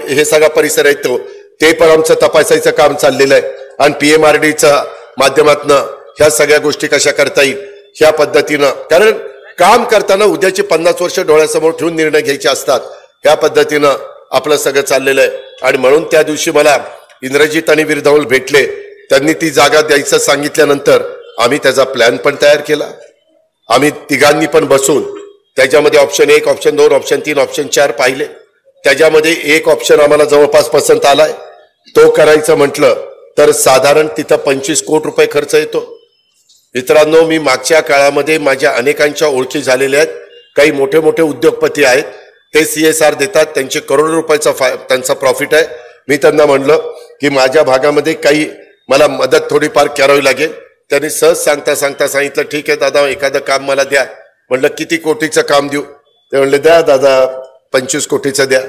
हे सगळा परिसर येतो. ते पण आमचं तपासायचं काम चाललेलं आहे. आणि PMRDच्या माध्यमातनं ह्या सगळ्या गोष्टी कशा करता येईल ह्या पद्धतीनं, कारण काम करताना उद्याची 50 वर्ष डोळ्यासमोर ठेवून निर्णय घ्यायचे असतात. ह्या पद्धतीनं आपलं सगळं चाललेलं आहे. आणि म्हणून त्या दिवशी मला इंद्रजित आणि वीरधवल भेटले. त्यांनी ती जागा द्यायचं सांगितल्यानंतर आम्ही त्याचा प्लॅन पण तयार केला. आम्ही तिघांनी पण बसून त्याच्यामध्ये ऑप्शन 1, ऑप्शन 2, ऑप्शन 3, ऑप्शन 4 पाहिले. त्याच्यामध्ये एक ऑप्शन आम्हाला जवळपास पसंत आलाय. तो करायचं म्हटलं तर साधारण तिथं 25 कोटी रुपये खर्च येतो. मित्रांनो, मी मागच्या काळामध्ये माझ्या अनेकांच्या ओळखी झालेल्या आहेत. काही मोठे मोठे उद्योगपती आहेत, ते CSR देतात, त्यांचे करोडो रुपयाचा त्यांचा प्रॉफिट आहे. मी त्यांना म्हणलं की माझ्या भागामध्ये काही मला मदत थोडीफार करावी लागेल. त्यांनी सहज सांगता सांगितलं, ठीक आहे दादा, एखादं काम मला द्या. म्हणलं किती कोटीचं काम देऊ? ते म्हणले, द्या दादा 25 कोटीचं द्या.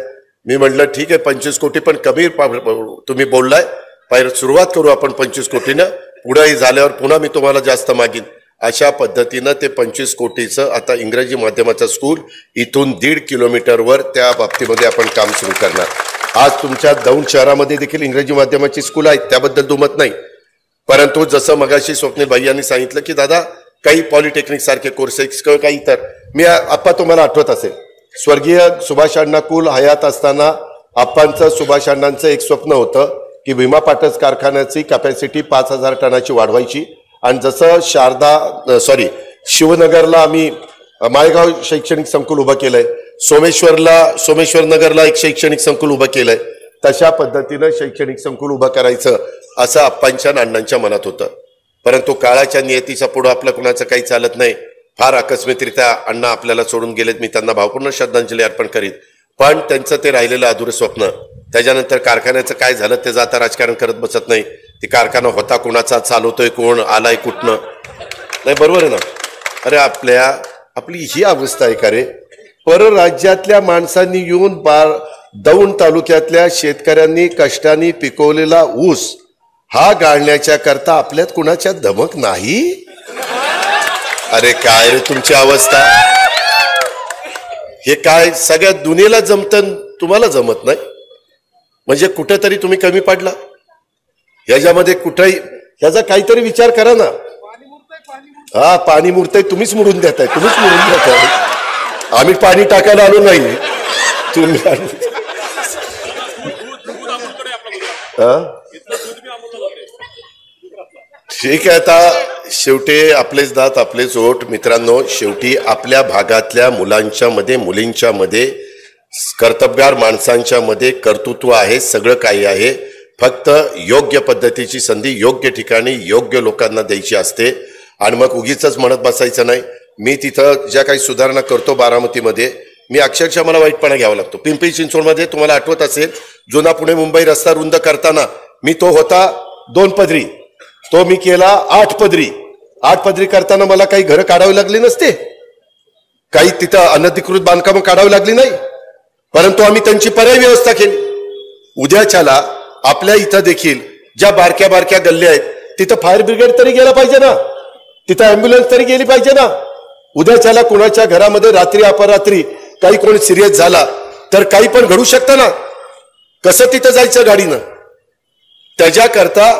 मी म्हणलं ठीक आहे, 25 कोटी पण कमी तुम्ही बोललाय, पहिलं सुरुवात करू आपण 25 कोटीनं, पुढेही झाल्यावर पुन्हा मी तुम्हाला जास्त मागीन. अशा पद्धतीनं ते 25 कोटीचं आता इंग्रजी माध्यमाचं स्कूल इथून 1.5 किलोमीटरवर त्या बाबतीमध्ये आपण काम सुरू करणार. आज तुमच्या दौंड शहरामध्ये देखील इंग्रजी माध्यमाची स्कूल आहेत, त्याबद्दल दुमत नाही. परंतु जसं मगाशी स्वप्नील भाई यांनी सांगितलं की दादा काही पॉलिटेक्निक सारखे कोर्सेस किंवा काही इतर, मी आप्पा तुम्हाला आठवत असेल, स्वर्गीय सुभाष अण्णा कुल हयात असताना आप्पांचं सुभाष अण्णांचं एक स्वप्न होतं की भीमा पाटस कारखान्याची कॅपॅसिटी 5000 टनाची वाढवायची. आणि जसं शिवनगरला आम्ही माळेगाव शैक्षणिक संकुल उभं केलंय, सोमेश्वर नगरला एक शैक्षणिक संकुल उभं केलंय, तशा पद्धतीनं शैक्षणिक संकुल उभं करायचं असं आप्पांच्या अण्णांच्या मनात होतं. परंतु काळाच्या नियतीच्या पुढं आपलं कुणाचं काही चालत नाही. फार आकस्मिकरित्या अण्णा आपल्याला सोडून गेलेत. मी त्यांना भावपूर्ण श्रद्धांजली अर्पण करीत. पण त्यांचं ते राहिलेलं अधुरं स्वप्न, त्याच्यानंतर कारखान्याचं काय झालं त्याचं आता राजकारण करत बसत नाही. ती कारखाना होता कुणाचा, चालवतोय कोण, आलाय कुठनं, नाही बरोबर आहे ना. अरे आपली ही अवस्था आहे का रे? परराज्यातल्या माणसांनी येऊन दौंड तालुक्यातल्या शेतकऱ्यांनी कष्टाने पिकवलेला ऊस हा गाळण्याच्या करता आपल्यात कुणाच्या धमक नाही. अरे काय रे तुमची अवस्था? हे काय सगळ्या दुनियेला जमतं, तुम्हाला जमत नाही म्हणजे कुठेतरी तुम्ही कमी पडला. ह्याच्यामध्ये कुठेही ह्याचा काहीतरी विचार करा ना. हा, पाणी मुरतंय, तुम्हीच मुरून देताय, आम्ही पाणी टाकायला आलो नाही, तुम्ही ठीक आहे. आता शेवटी आपलेच दात आपलेच ओठ. मित्रांनो, शेवटी आपल्या भागातल्या मुलांच्या मध्ये, मुलींच्या मध्ये, कर्तबगार माणसांच्या मध्ये कर्तृत्व आहे, सगळं काही आहे. फक्त योग्य पद्धतीची संधी योग्य ठिकाणी योग्य लोकांना द्यायची असते. आणि मग उगीच म्हणत बसायचं नाही. मी तिथं ज्या काही सुधारणा करतो बारामतीमध्ये, मी अक्षरशः मला वाईटपणा घ्यावा लागतो. पिंपरी चिंचवडमध्ये तुम्हाला आठवत असेल, जुना पुणे मुंबई रस्ता रुंद करताना मी तो होता 2 पदरी, तो मी केला 8 पदरी. 8 पदरी करताना मला काही घरं काढावी लागली नसते, काही तिथं अनधिकृत बांधकामं काढावी लागली नाही, परंतु आम्ही त्यांची पर्यायी व्यवस्था केली. उद्याच्याला आपल्या इथं देखील ज्या बारक्या बारक्या गल्ल्या आहेत तिथं फायर ब्रिगेड तरी गेला पाहिजे ना, तिथं अँब्युलन्स तरी गेली पाहिजे ना. उद्याच्याला कुणाच्या घरामध्ये रात्री अपरात्री काही कोणी सिरियस झाला तर काही पण घडू शकतं ना. कसं तिथं जायचं गाडीनं? त्याच्याकरता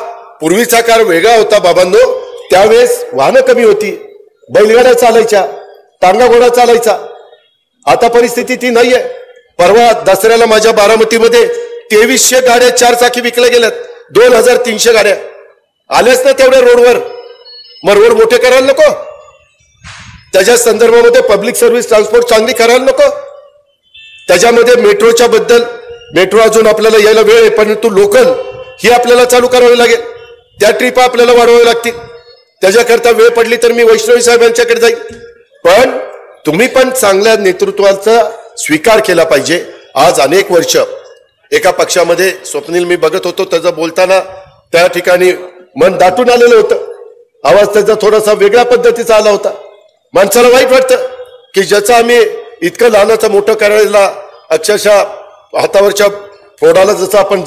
पूर्वीचा काळ वेगळा होता बाबांनो. त्यावेळेस वाहनं कमी होती, बैलगाड्या चालायच्या, टांगा घोडा चालायचा. आता परिस्थिती ती नाहीये. परवा दसऱ्याला माझ्या बारामतीमध्ये 2300 गाड्या 4 चाकी विकल्या गेल्यात. 2300 गाड्या आल्याच ना तेवढ्या रोडवर. मग रोड मोठे करायला नको? त्याच्या संदर्भामध्ये पब्लिक सर्व्हिस ट्रान्सपोर्ट चांगली करायला नको? त्याच्यामध्ये मेट्रोच्या बद्दल, मेट्रो अजून आपल्याला यायला वेळ आहे, परंतु लोकल ही आपल्याला चालू करावी लागेल. त्या ट्रिपा आपल्याला वाढवाव्या लागतील. त्याच्याकरता वेळ पडली तर मी वैष्णवी साहेबांच्याकडे जाईल. पण तुम्ही पण चांगल्या नेतृत्वाचा स्वीकार केला पाहिजे. आज अनेक वर्ष एका पक्षामध्ये स्वप्नील मी बघत होतो, त्याचं बोलताना त्या ठिकाणी मन दाटून आलेलं होतं. आवाज त्याचा थोडासा वेगळ्या पद्धतीचा आला होता. माणसाला वाईट वाटतं की ज्याचं आम्ही इतकं लहानाचं मोठं करायला अक्षरशः हातावरच्या फोडाला जसं आपण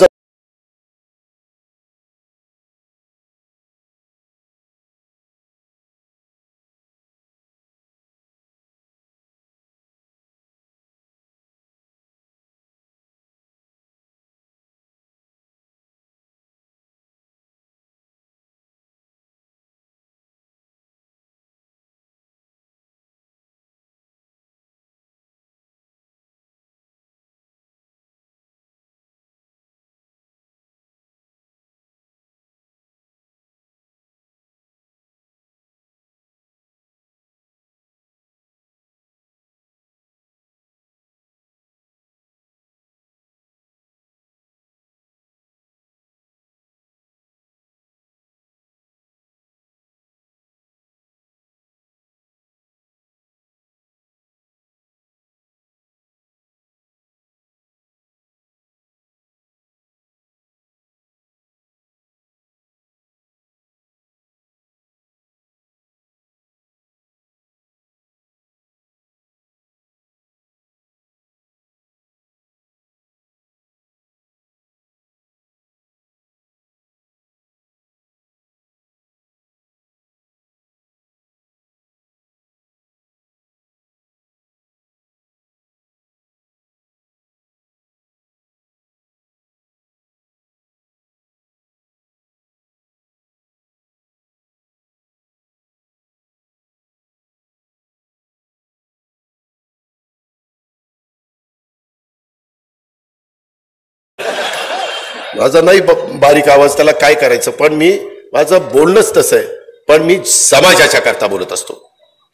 माझा नाही बारीक आवाज, त्याला काय करायचं. पण मी माझं बोलणंच तसं आहे. पण मी समाजाच्या करता बोलत असतो,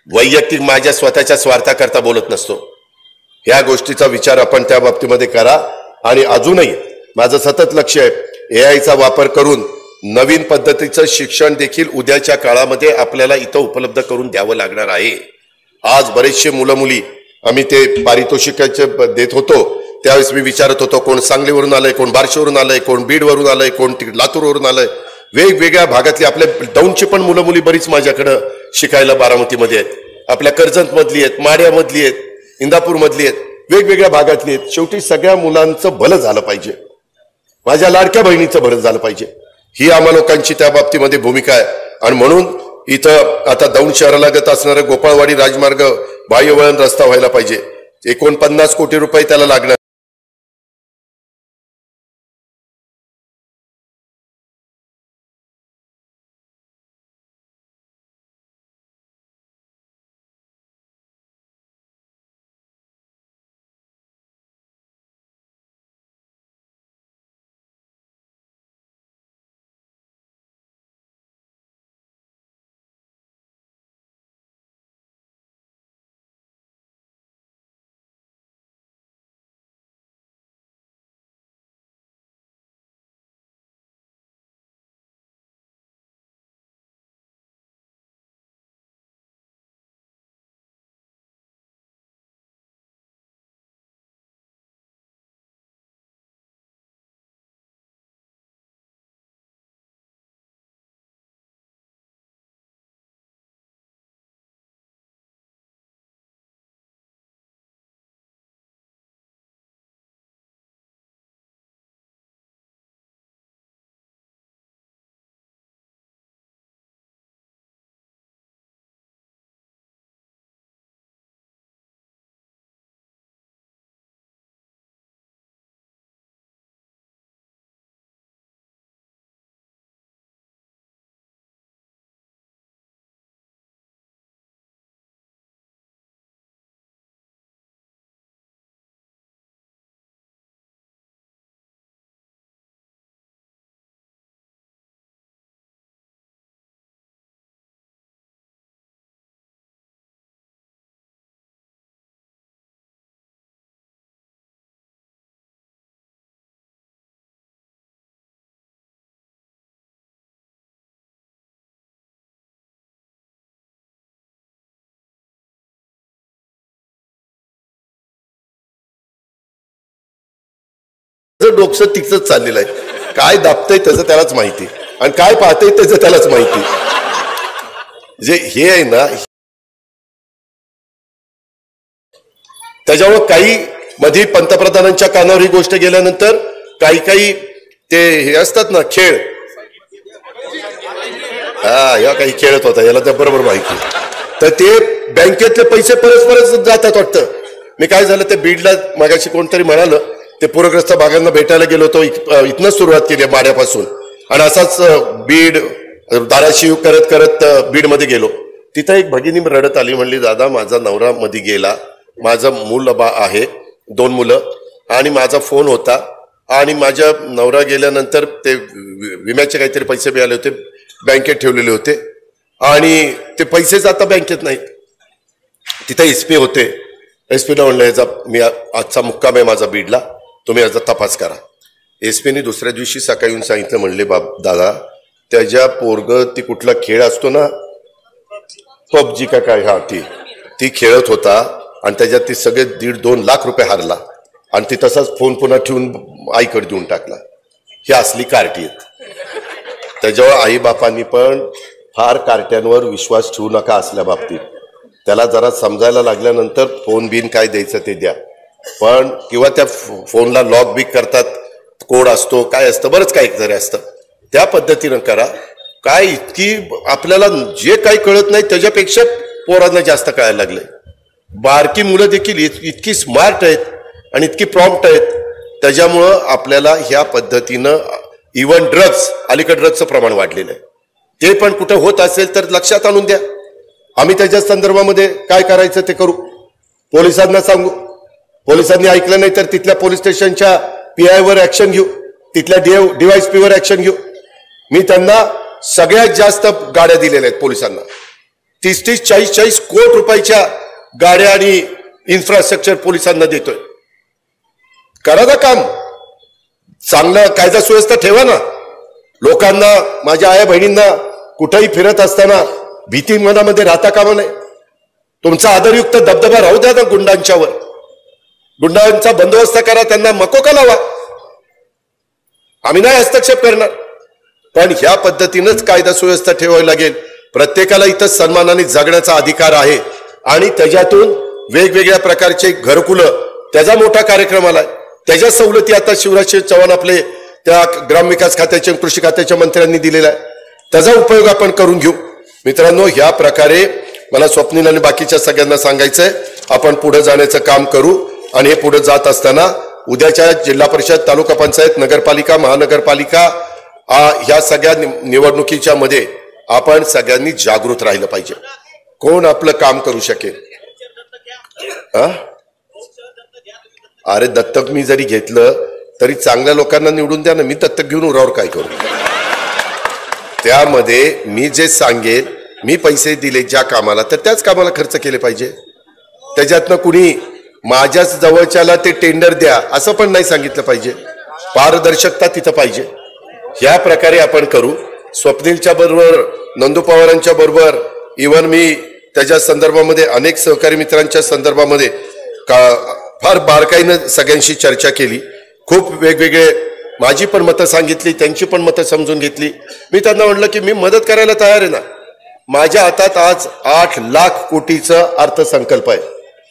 वैयक्तिक माझ्या स्वतःच्या स्वार्थाकरता बोलत नसतो. ह्या गोष्टीचा विचार आपण त्या बाबतीमध्ये करा. आणि अजूनही माझं सतत लक्ष आहे एआयचा वापर करून नवीन पद्धतीचं शिक्षण देखील उद्याच्या काळामध्ये आपल्याला इथं उपलब्ध करून द्यावं लागणार आहे. आज बरेचसे मुलं मुली आम्ही ते पारितोषिकाचे देत होतो, त्यावेळेस मी विचारत होतो कोण सांगलीवरून आलंय, कोण बार्शीवरून आलंय, कोण बीडवरून आलंय, कोण लातूरवरून आलंय. वेगवेगळ्या भागातली आपल्या दौंडची पण मुलं मुली बरीच माझ्याकडं शिकायला बारामतीमध्ये आहेत. आपल्या कर्जत मधली आहेत, माड्यामधली आहेत, इंदापूर मधली आहेत, वेगवेगळ्या भागातली आहेत. शेवटी सगळ्या मुलांचं भलं झालं पाहिजे, माझ्या लाडक्या बहिणीचं भलं झालं पाहिजे, ही आम्हा लोकांची त्या बाबतीमध्ये भूमिका आहे. आणि म्हणून इथं आता दौंड शहरालगत असणारं गोपाळवाडी राजमार्ग बाह्यवळण रस्ता व्हायला पाहिजे. 49 कोटी रुपये त्याला लागणार. नुसतं डोकं तिकच चाललेलं आहे. काय दाबतंय त्याचं त्यालाच माहिती आणि काय पाहतंय त्याचं त्यालाच माहिती. जे हे आहे ना, त्याच्यामुळे काही मध्ये पंतप्रधानांच्या कानावर ही गोष्ट गेल्यानंतर काही ते हे असतात ना खेळ, या काही खेळत होता, याला तर बरोबर माहिती. तर ते बँकेतले पैसे परस्परच जातात वाटतं. मी काय झालं ते बीडला मागाशी कोणतरी म्हणालं, ते पूरग्रस्त भागांना भेटायला गेलो होतो. इथनं सुरुवात केली माड्यापासून आणि असाच बीड धाराशिव करत करत बीडमध्ये गेलो. तिथं एक भगिनी रडत आली, म्हणली दादा माझा नवरा मध्ये गेला, माझं मूल आहे, 2 मुलं आणि माझा फोन होता आणि माझ्या नवरा गेल्यानंतर ते विम्याचे काहीतरी पैसे मिळाले होते, बँकेत ठेवलेले होते आणि ते पैसेच आता बँकेत नाहीत. तिथे एसपी होते. एसपीला म्हणलं याचा मी आजचा मुक्काम आहे माझा बीडला, तुम्ही याचा तपास करा. एसपीने दुसऱ्या दिवशी सकाळी येऊन सांगितलं, म्हणले बाप दादा त्याच्या पोरग ती कुठला खेळ असतो ना पबजी का काय, हा ती खेळत होता आणि त्याच्यात ती सगळे 1.5-2 लाख रुपये हारला आणि ती तसाच फोन पुन्हा ठेवून आईकडे देऊन टाकला. ही असली कार्टी आहेत. त्याच्यावर आई बापांनी पण फार कार्ट्यांवर विश्वास ठेवू नका असल्या बाबतीत. त्याला जरा समजायला लागल्यानंतर फोन बिन काय द्यायचं ते द्या, पण किंवा त्या फोनला लॉक बिक करतात, कोड असतो, काय असतं, बरंच काही जरी असतं, त्या पद्धतीनं करा. काय इतकी आपल्याला जे काही कळत नाही त्याच्यापेक्षा पोरांना जास्त कळायला लागले. बारकी मुलं देखील इतकी स्मार्ट आहेत आणि इतकी प्रॉम्प्ट आहेत. त्याच्यामुळं आपल्याला ह्या पद्धतीनं इव्हन ड्रग्स, अलीकडे ड्रग्सचं प्रमाण वाढलेलं आहे, ते पण कुठं होत असेल तर लक्षात आणून द्या. आम्ही त्याच्या संदर्भामध्ये काय करायचं ते करू, पोलिसांना सांगू. पोलिसांनी ऐकलं नाही तर तिथल्या पोलीस स्टेशनच्या PI वर ऍक्शन घेऊ, तिथल्या DYSP वर ऍक्शन घेऊ. मी त्यांना सगळ्यात जास्त गाड्या दिलेल्या आहेत पोलिसांना. 30-30, 40-40 कोटी रुपयाच्या गाड्या आणि इन्फ्रास्ट्रक्चर पोलिसांना देतोय. करा ना काम, चांगलं कायदा सुव्यवस्था ठेवा ना. लोकांना, माझ्या आया बहिणींना कुठेही फिरत असताना भीती मनामध्ये राहता कामा नये. तुमचा आदरयुक्त दबदबा राहू द्या ना गुंडांच्यावर. गुंडांचा बंदोबस्त करा, त्यांना मकोका लावा. आम्ही नाही हस्तक्षेप करणार, पण ह्या पद्धतीनंच कायदा सुव्यवस्था ठेवावी लागेल. प्रत्येकाला इथं सन्मानाने जगण्याचा अधिकार आहे आणि त्याच्यातून वेगवेगळ्या प्रकारचे घरकुलं, त्याचा मोठा कार्यक्रम आलाय. त्याच्या सवलती आता शिवराज चव्हाण आपले त्या ग्रामविकास खात्याच्या कृषी खात्याच्या मंत्र्यांनी दिलेला आहे, त्याचा उपयोग आपण करून घेऊ. मित्रांनो, ह्या प्रकारे मला स्वप्नील आणि बाकीच्या सगळ्यांना सांगायचंय, आपण पुढे जाण्याचं काम करू. आणि हे पुढे जात असताना उद्याच्या जिल्हा परिषद, तालुका पंचायत, नगरपालिका, महानगरपालिका ह्या सगळ्या निवडणुकीच्या मध्ये आपण सगळ्यांनी जागृत राहिलं पाहिजे. कोण आपलं काम करू शकेल. अरे दत्तक मी जरी घेतलं तरी चांगल्या लोकांना निवडून द्या ना, मी दत्तक घेऊन उरावर काय करू. त्यामध्ये मी जे सांगेल, मी पैसे दिले ज्या कामाला तर त्याच कामाला खर्च केले पाहिजे. त्याच्यातनं कुणी माझ्याच जवळच्याला ते टेंडर द्या असं पण नाही सांगितलं पाहिजे. पारदर्शकता तिथं पाहिजे. ह्या प्रकारे आपण करू. स्वप्नीलच्या बरोबर, नंदू पवारांच्या बरोबर, इव्हन मी त्याच्या संदर्भामध्ये अनेक सहकारी मित्रांच्या संदर्भामध्ये फार बारकाईनं सगळ्यांशी चर्चा केली. खूप वेगवेगळे माझी पण मतं सांगितली, त्यांची पण मतं समजून घेतली. मी त्यांना म्हटलं की मी मदत करायला तयार आहे ना. माझ्या हातात आज 8 लाख कोटीचा अर्थसंकल्प आहे.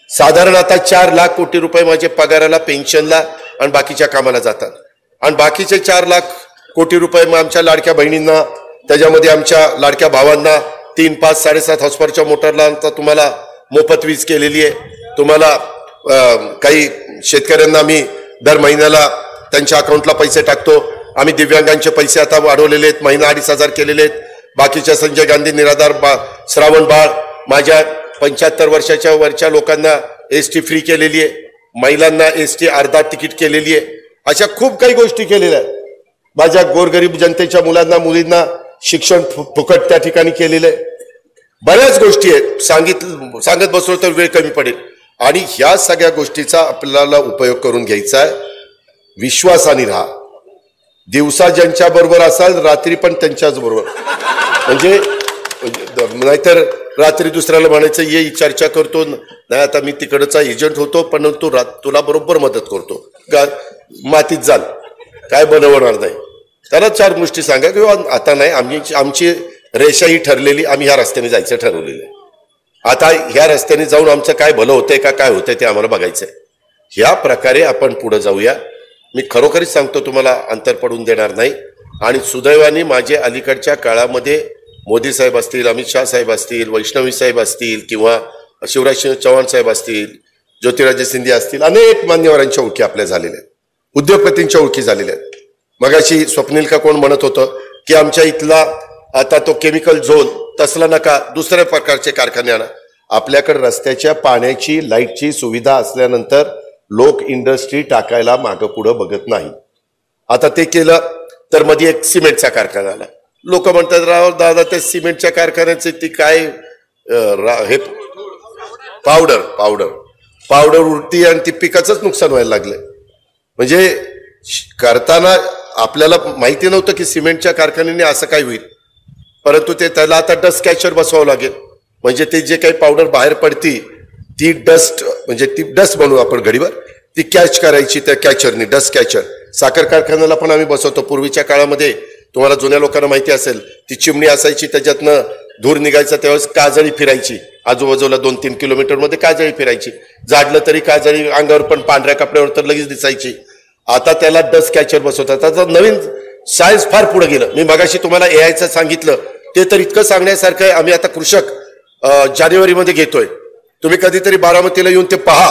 साधारण आता 4 लाख कोटी रुपये माझे पगाराला, पेन्शनला आणि बाकीच्या कामाला जातात. आणि बाकीचे 4 लाख कोटी रुपये मग आमच्या लाडक्या बहिणींना, त्याच्यामध्ये आमच्या लाडक्या भावांना 3, 5, 7.5 हॉर्सपावरच्या मोटरला तुम्हाला मोफत वीज केलेली आहे. तुम्हाला काही शेतकऱ्यांना आम्ही दर महिन्याला त्यांच्या अकाउंटला पैसे टाकतो. आम्ही दिव्यांगांचे पैसे आता वाढवलेले आहेत, महिना 2,500 केलेले आहेत. बाकीच्या संजय गांधी निराधार श्रावण बाळ, माझ्या 75 वर्षाच्या वरच्या लोकांना ST फ्री केलेली आहे. महिलांना ST अर्धा तिकीट केलेली आहे. अशा खूप काही गोष्टी केलेल्या आहेत. माझ्या गोरगरीब जनतेच्या मुलांना, मुलींना शिक्षण फुकट त्या ठिकाणी केलेलं आहे. बऱ्याच गोष्टी आहेत, सांगत बसलो तर वेळ कमी पडेल. आणि ह्या सगळ्या गोष्टीचा आपल्याला उपयोग करून घ्यायचा आहे. विश्वासाने राहा. दिवसा ज्यांच्या बरोबर असाल, रात्री पण त्यांच्याच बरोबर. म्हणजे नाहीतर रात्री दुसऱ्याला म्हणायचं ये चर्चा करतो नाही, आता मी तिकडचा एजंट होतो पण तुला बरोबर मदत करतो, मातीत जाल. काय बनवणार नाही. त्याला 4 गोष्टी सांगा किंवा आता नाही, आमची रेषा ही ठरलेली, आम्ही ह्या रस्त्याने जायचं ठरवलेलं आहे. आता ह्या रस्त्याने जाऊन आमचं काय भलं होतंय का काय होतंय ते आम्हाला बघायचंय. ह्या प्रकारे आपण पुढे जाऊया. मी खरोखरीच सांगतो, तुम्हाला अंतर पडून देणार नाही. आणि सुदैवाने माझे अलीकडच्या काळामध्ये मोदी साहेब असतील, अमित शाह साहेब असतील, वैष्णवी साहेब असतील किंवा शिवराज सिंह चौहान साहेब असतील, ज्योतिराजे सिंधिया असतील, अनेक मान्यवरांच्या ओळखी आपल्या झालेल्या आहेत, उद्योगपतींच्या ओळखी झालेल्या आहेत. मगाशी स्वप्नील का कोण म्हणत होतं की आमच्या इथला आता तो केमिकल झोन तसला नका, दुसऱ्या प्रकारचे कारखाने आणा. आपल्याकडे रस्त्याच्या पाण्याची लाईटची सुविधा असल्यानंतर लोक इंडस्ट्री टाकायला मागं पुढं बघत नाही. आता ते केलं तर मध्ये एक सिमेंटचा कारखाना आला. लोक म्हणतात राव दादा त्या सिमेंटच्या कारखान्याचे ती काय हे पावडर उडती आणि ती पिकाचंच नुकसान व्हायला लागलंय. म्हणजे करताना आपल्याला माहिती नव्हतं की सिमेंटच्या कारखान्याने असं काय होईल, परंतु ते त्याला आता डस्ट कॅचर बसवावं लागेल. म्हणजे ते जे काही पावडर बाहेर पडती ती डस्ट, म्हणजे ती डस्ट बनवू आपण घडीवर, ती कॅच करायची त्या कॅचरनी, डस्ट कॅचर. साखर कारखान्याला पण आम्ही बसवतो. पूर्वीच्या काळामध्ये तुम्हाला जुन्या लोकांना माहिती असेल, ती चिमणी असायची, त्याच्यातनं धूर निघायचा, त्यावेळेस काजळी फिरायची आजूबाजूला 2-3 किलोमीटर मध्ये काजळी फिरायची. जाडलं तरी काजळी अंगावर पण पांढऱ्या कपड्यावर तर लगेच दिसायची. आता त्याला डस्ट कॅचर बसवतात. आता नवीन सायन्स फार पुढे गेलं. मी मगाशी तुम्हाला एआयचं सांगितलं, ते तर इतकं सांगण्यासारखं आहे. आम्ही आता कृषक जानेवारीमध्ये घेतोय. तुम्ही कधीतरी बारामतीला येऊन ते पहा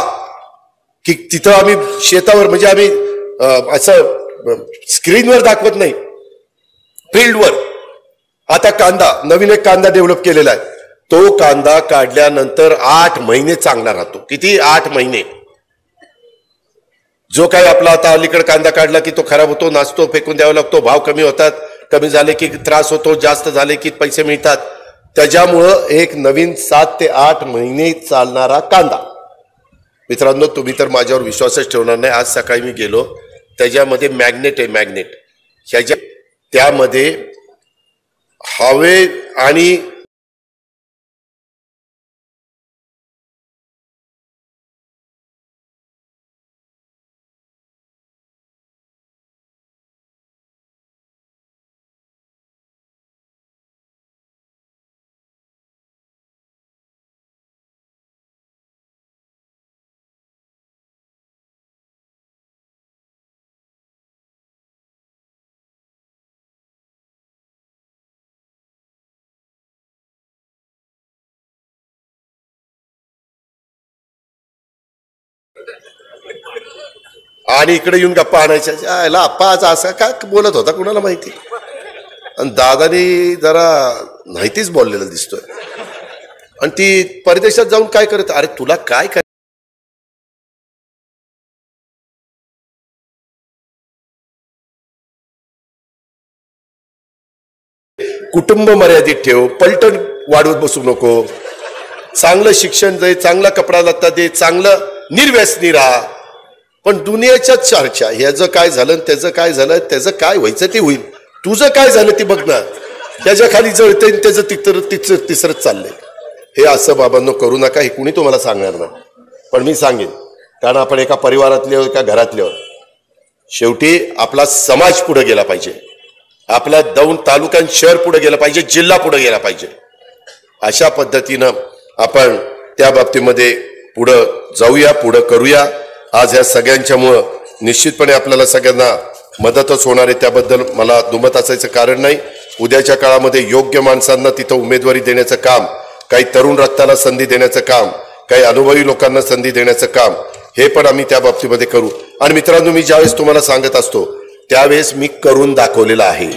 की तिथं आम्ही शेतावर, म्हणजे आम्ही असं स्क्रीनवर दाखवत नाही, फील्डवर. आता कांदा, नवीन एक कांदा डेव्हलप केलेला आहे. तो कांदा काढल्यानंतर 8 महिने चांगला राहतो. किती? 8 महिने. जो काही आपला आता अलीकडे कांदा काढला की तो खराब होतो, नाचतो, फेकून द्यावा लागतो, भाव कमी होतात, कमी झाले की त्रास होतो, जास्त झाले की पैसे मिळतात. त्याच्यामुळं एक नवीन 7 ते 8 महिने चालणारा कांदा. मित्रांनो, तुम्ही तर माझ्यावर विश्वासच ठेवणार नाही. आज सकाळी मी गेलो, त्याच्यामध्ये मॅग्नेट आहे, मॅग्नेट. ह्याच्या त्यामध्ये हवे आणि इकडे येऊन गप्पा आणायच्या. याला आप्पा आज असं का बोलत होता कुणाला माहिती. आणि दादानी जरा माहितीच बोललेलं दिसतोय. आणि ती परदेशात जाऊन काय करत, अरे तुला काय कर, कुटुंब मर्यादित ठेव, पलटण वाढवत बसू नको, चांगलं शिक्षण दे, चांगला कपडा लत्ता दे, चांगलं निर्व्यसनी राहा. पण दुनियाच्या चर्चा, ह्याचं काय झालं, त्याचं काय झालं, त्याचं काय व्हायचं ते होईल, तुझं काय झालं ते बघ ना. त्याच्या खाली जळतंय, त्याचं तिसरंच चाललंय. हे असं बाबांनो करू नका. हे कुणी तुम्हाला सांगणार नाही, पण मी सांगेन, कारण आपण एका परिवारातले, एका घरातले. शेवटी आपला समाज पुढे गेला पाहिजे, आपला दौंड तालुका शहर पुढे गेलं पाहिजे, जिल्हा पुढे गेला पाहिजे. अशा पद्धतीनं आपण त्या बाबतीमध्ये पुढं जाऊया, पुढं करूया. आज ह्या सगळ्यांच्यामुळं निश्चितपणे आपल्याला सगळ्यांना मदतच होणार आहे, त्याबद्दल मला दुमत असायचं कारण नाही. उद्याच्या काळामध्ये योग्य माणसांना तिथं उमेदवारी देण्याचं काम, काही तरुण रक्ताला संधी देण्याचं काम, काही अनुभवी लोकांना संधी देण्याचं काम, हे पण आम्ही त्या बाबतीमध्ये करू. आणि मित्रांनो, मी ज्यावेळेस तुम्हाला सांगत असतो त्यावेळेस मी करून दाखवलेलं आहे.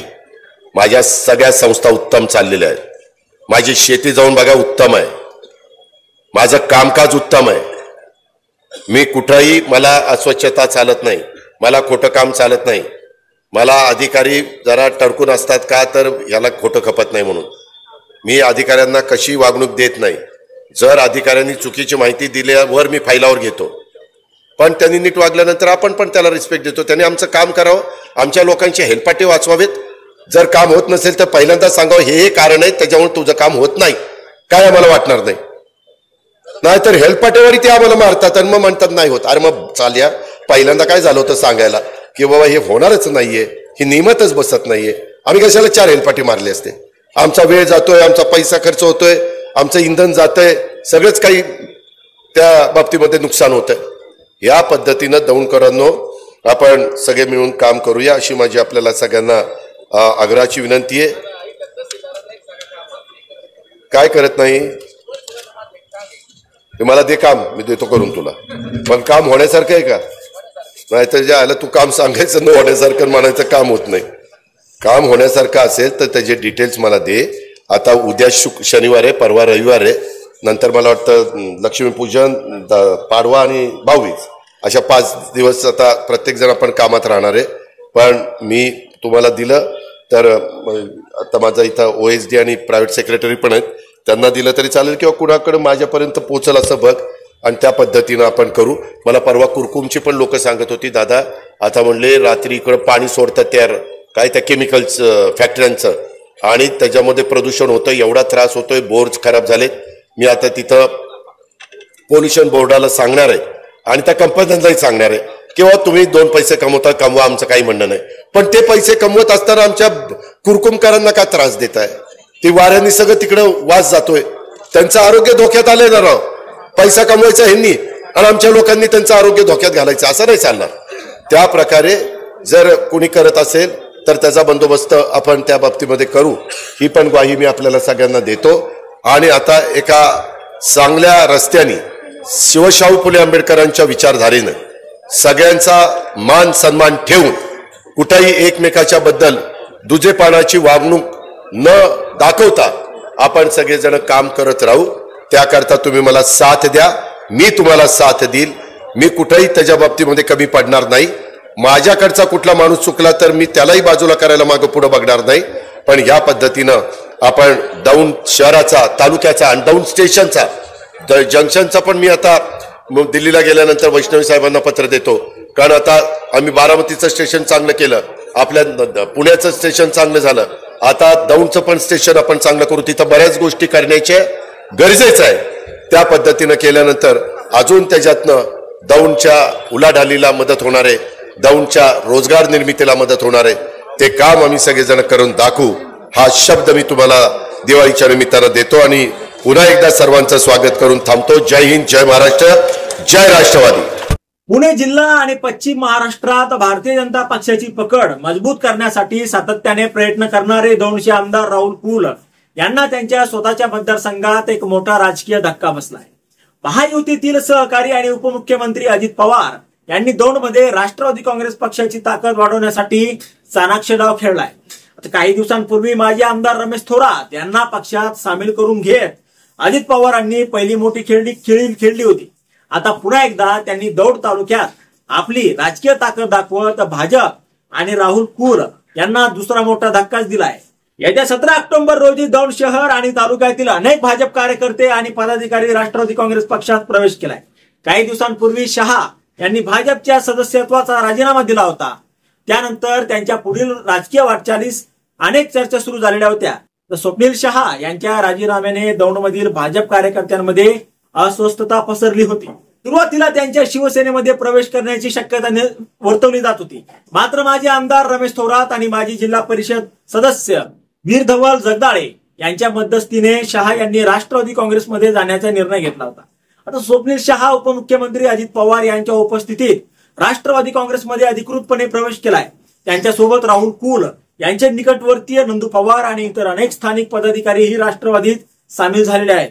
माझ्या सगळ्या संस्था उत्तम चाललेल्या आहेत. माझी शेती जाऊन बघा, उत्तम आहे. माझं कामकाज उत्तम आहे. मी कुठंही, मला अस्वच्छता चालत नाही, मला खोटं काम चालत नाही. मला अधिकारी जरा टरकून असतात का, तर याला खोटं खपत नाही म्हणून मी अधिकाऱ्यांना कशी वागणूक देत नाही. जर अधिकाऱ्यांनी चुकीची माहिती दिल्यावर मी फायलावर घेतो, पण त्यांनी नीट वागल्यानंतर आपण पण त्याला रिस्पेक्ट देतो. त्यांनी आमचं काम करावं, आमच्या लोकांचे हेलपाटे वाचवावेत. जर काम होत नसेल तर पहिल्यांदा सांगावं, हे कारण आहे त्याच्यामुळे तुझं काम होत नाही, काय आम्हाला वाटणार नाही. नाहीतर हेलपाटेवरी ते आम्हाला मारतात आणि मग म्हणतात नाही होत. अरे मग चालया, पहिल्यांदा काय झालं होतं सांगायला की बाबा हे होणारच नाहीये, ही नियमातच बसत नाहीये, आम्ही कशाला 4 हेलपाटे मारले असते? आमचा वेळ जातोय, आमचा पैसा खर्च होतोय, आमचं इंधन जातंय, सगळंच काही त्या बाबतीमध्ये नुकसान होतंय. या पद्धतीनं दौंडकरांनो आपण सगळे मिळून काम करूया अशी माझी आपल्याला सगळ्यांना आग्रहाची विनंती आहे. काय करत नाही? मला दे काम, मी देतो करून तुला, पण काम होण्यासारखं आहे का? नाहीतर जे आलं तू काम सांगायचं न होण्यासारखं म्हणायचं काम होत नाही. काम होण्यासारखं असेल तर त्याचे डिटेल्स मला दे. आता उद्या शनिवार आहे, परवा रविवार आहे, नंतर मला वाटतं लक्ष्मीपूजन, पाडवा आणि भाऊबीज अशा 5 दिवस आता प्रत्येक जण आपण कामात राहणार आहे. पण मी तुम्हाला दिलं तर आता माझा इथं OSD आणि प्रायव्हेट सेक्रेटरी पण आहेत, त्यांना दिलं तरी चालेल किंवा कुणाकडे माझ्यापर्यंत पोहोचल असं बघ आणि त्या पद्धतीनं आपण करू. मला परवा कुरकुमची पण लोक सांगत होती, दादा आता म्हणले रात्री इकडं पाणी सोडतात त्या काय त्या केमिकल्स फॅक्टऱ्यांचं आणि त्याच्यामध्ये प्रदूषण होतं, एवढा त्रास होतोय, बोर्स खराब झालेत. मी आता तिथं पोल्युशन बोर्डाला सांगणार आहे आणि त्या कंपन्यांनाही सांगणार आहे किंवा तुम्ही 2 पैसे कमवा, आमचं काही म्हणणं नाही, पण ते पैसे कमवत असताना आमच्या कुरकुमकारांना का त्रास देत आहे? ती वाऱ्यांनी सगळं तिकडं वास जातोय, त्यांचं आरोग्य धोक्यात आलंय ना राव. पैसा कमवायचा ह्यांनी आणि आमच्या लोकांनी त्यांचं आरोग्य धोक्यात घालायचं, असं नाही चालणार. त्या प्रकारे जर कोणी करत असेल तर त्याचा बंदोबस्त आपण त्या बाबतीमध्ये करू, ही पण ग्वाही मी आपल्याला सगळ्यांना देतो. आणि आता एका चांगल्या रस्त्याने शिवशाहू फुले आंबेडकरांच्या विचारधारेनं सगळ्यांचा मान सन्मान ठेवून कुठेही एकमेकाच्या बद्दल दुजेपणाची वागणूक न दाखवता आपण सगळेजण काम करत राहू. त्याकरता तुम्ही मला साथ द्या, मी तुम्हाला साथ देईल. मी कुठेही त्याच्या बाबतीमध्ये कमी पडणार नाही. माझ्याकडचा कुठला माणूस चुकला तर मी त्यालाही बाजूला करायला मागं पुढे बघणार नाही. पण या पद्धतीनं आपण दौंड शहराचा, तालुक्याचा आणि दौंड स्टेशनचा, जंक्शनचा पण मी आता दिल्लीला गेल्यानंतर वैष्णवी साहेबांना पत्र देतो, कारण आता आम्ही बारामतीचं स्टेशन चांगलं केलं, आपल्या पुण्याचं स्टेशन चांगलं झालं, आता दौंडचं पण स्टेशन आपण चांगलं करू. तिथं बऱ्याच गोष्टी करण्याचे गरजेचं आहे. त्या पद्धतीनं केल्यानंतर अजून त्याच्यातनं दौंडच्या उलाढालीला मदत होणार आहे, दौंडच्या रोजगार निर्मितीला मदत होणार आहे. ते काम आम्ही सगळेजण करून दाखवू, हा शब्द मी तुम्हाला दिवाळीच्या निमित्तानं देतो आणि पुन्हा एकदा सर्वांचं स्वागत करून थांबतो. जय हिंद, जय महाराष्ट्र, जय राष्ट्रवादी. पुणे जिल्हा आणि पश्चिम महाराष्ट्रात भारतीय जनता पक्षाची पकड मजबूत करण्यासाठी सातत्याने प्रयत्न करणारे दौंडचे आमदार राहुल कुल यांना त्यांच्या स्वतःच्या मतदारसंघात एक मोठा राजकीय धक्का बसलाय. महायुतीतील सहकारी आणि उपमुख्यमंत्री अजित पवार यांनी दौंडमध्ये राष्ट्रवादी काँग्रेस पक्षाची ताकद वाढवण्यासाठी चाणाक्ष डाव खेळलाय. आता काही दिवसांपूर्वी माजी आमदार रमेश थोरात यांना पक्षात सामील करून घेत अजित पवारांनी पहिली मोठी खेळली होती. आता पुन्हा एकदा त्यांनी दौंड तालुक्यात आपली राजकीय ताकद दाखवत भाजप आणि राहुल कुल यांना दुसरा मोठा धक्काच दिलाय. येत्या 17 ऑक्टोबर रोजी दौंड शहर आणि तालुक्यातील अनेक भाजप कार्यकर्ते आणि पदाधिकारी राष्ट्रवादी काँग्रेस पक्षात प्रवेश केलाय. काही दिवसांपूर्वी शहा यांनी भाजपच्या सदस्यत्वाचा राजीनामा दिला होता. त्यानंतर त्यांच्या पुढील राजकीय वाटचालीस अनेक चर्चा सुरू झालेल्या होत्या. तर स्वप्नील शहा यांच्या राजीनाम्याने दौंडमधील भाजप कार्यकर्त्यांमध्ये अस्वस्थता पसरली होती. सुरुवातीला त्यांच्या शिवसेनेमध्ये प्रवेश करण्याची शक्यता वर्तवली जात होती. मात्र माजी आमदार रमेश थोरात आणि माजी जिल्हा परिषद सदस्य वीर धवल जगदाळे यांच्या मध्यस्थीने शहा यांनी राष्ट्रवादी काँग्रेसमध्ये जाण्याचा निर्णय घेतला होता. आता स्वप्नील शहा उपमुख्यमंत्री अजित पवार यांच्या उपस्थितीत राष्ट्रवादी काँग्रेसमध्ये अधिकृतपणे प्रवेश केलाय. त्यांच्यासोबत राहुल कुल यांचे निकटवर्तीय नंदू पवार आणि इतर अनेक स्थानिक पदाधिकारीही राष्ट्रवादीत सामील झालेले आहेत.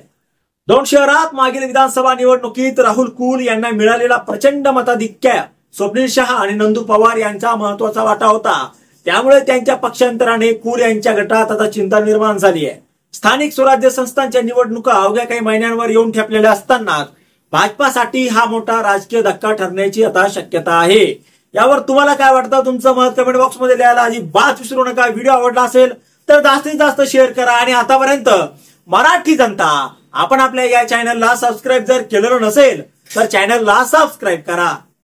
दौंड शहरात मागील विधानसभा निवडणुकीत राहुल कुल यांना मिळालेला प्रचंड मताधिक्य स्वप्नील शहा आणि नंदू पवार यांचा महत्वाचा वाटा होता. त्यामुळे त्यांच्या पक्षांतराने कुल यांच्या गटात आता चिंता निर्माण झाली आहे. स्थानिक स्वराज्य संस्थांच्या निवडणुका अवघ्या काही महिन्यांवर येऊन ठेपलेल्या असताना भाजपासाठी हा मोठा राजकीय धक्का ठरण्याची आता शक्यता आहे. यावर तुम्हाला काय वाटतं? तुमचं मत कमेंट बॉक्स मध्ये लिहायला अजिबात विसरू नका. व्हिडिओ आवडला असेल तर जास्तीत जास्त शेअर करा आणि आतापर्यंत मराठी जनता आपण आपल्या या चॅनलला सबस्क्राईब जर केलेलं नसेल तर चॅनलला सबस्क्राईब करा.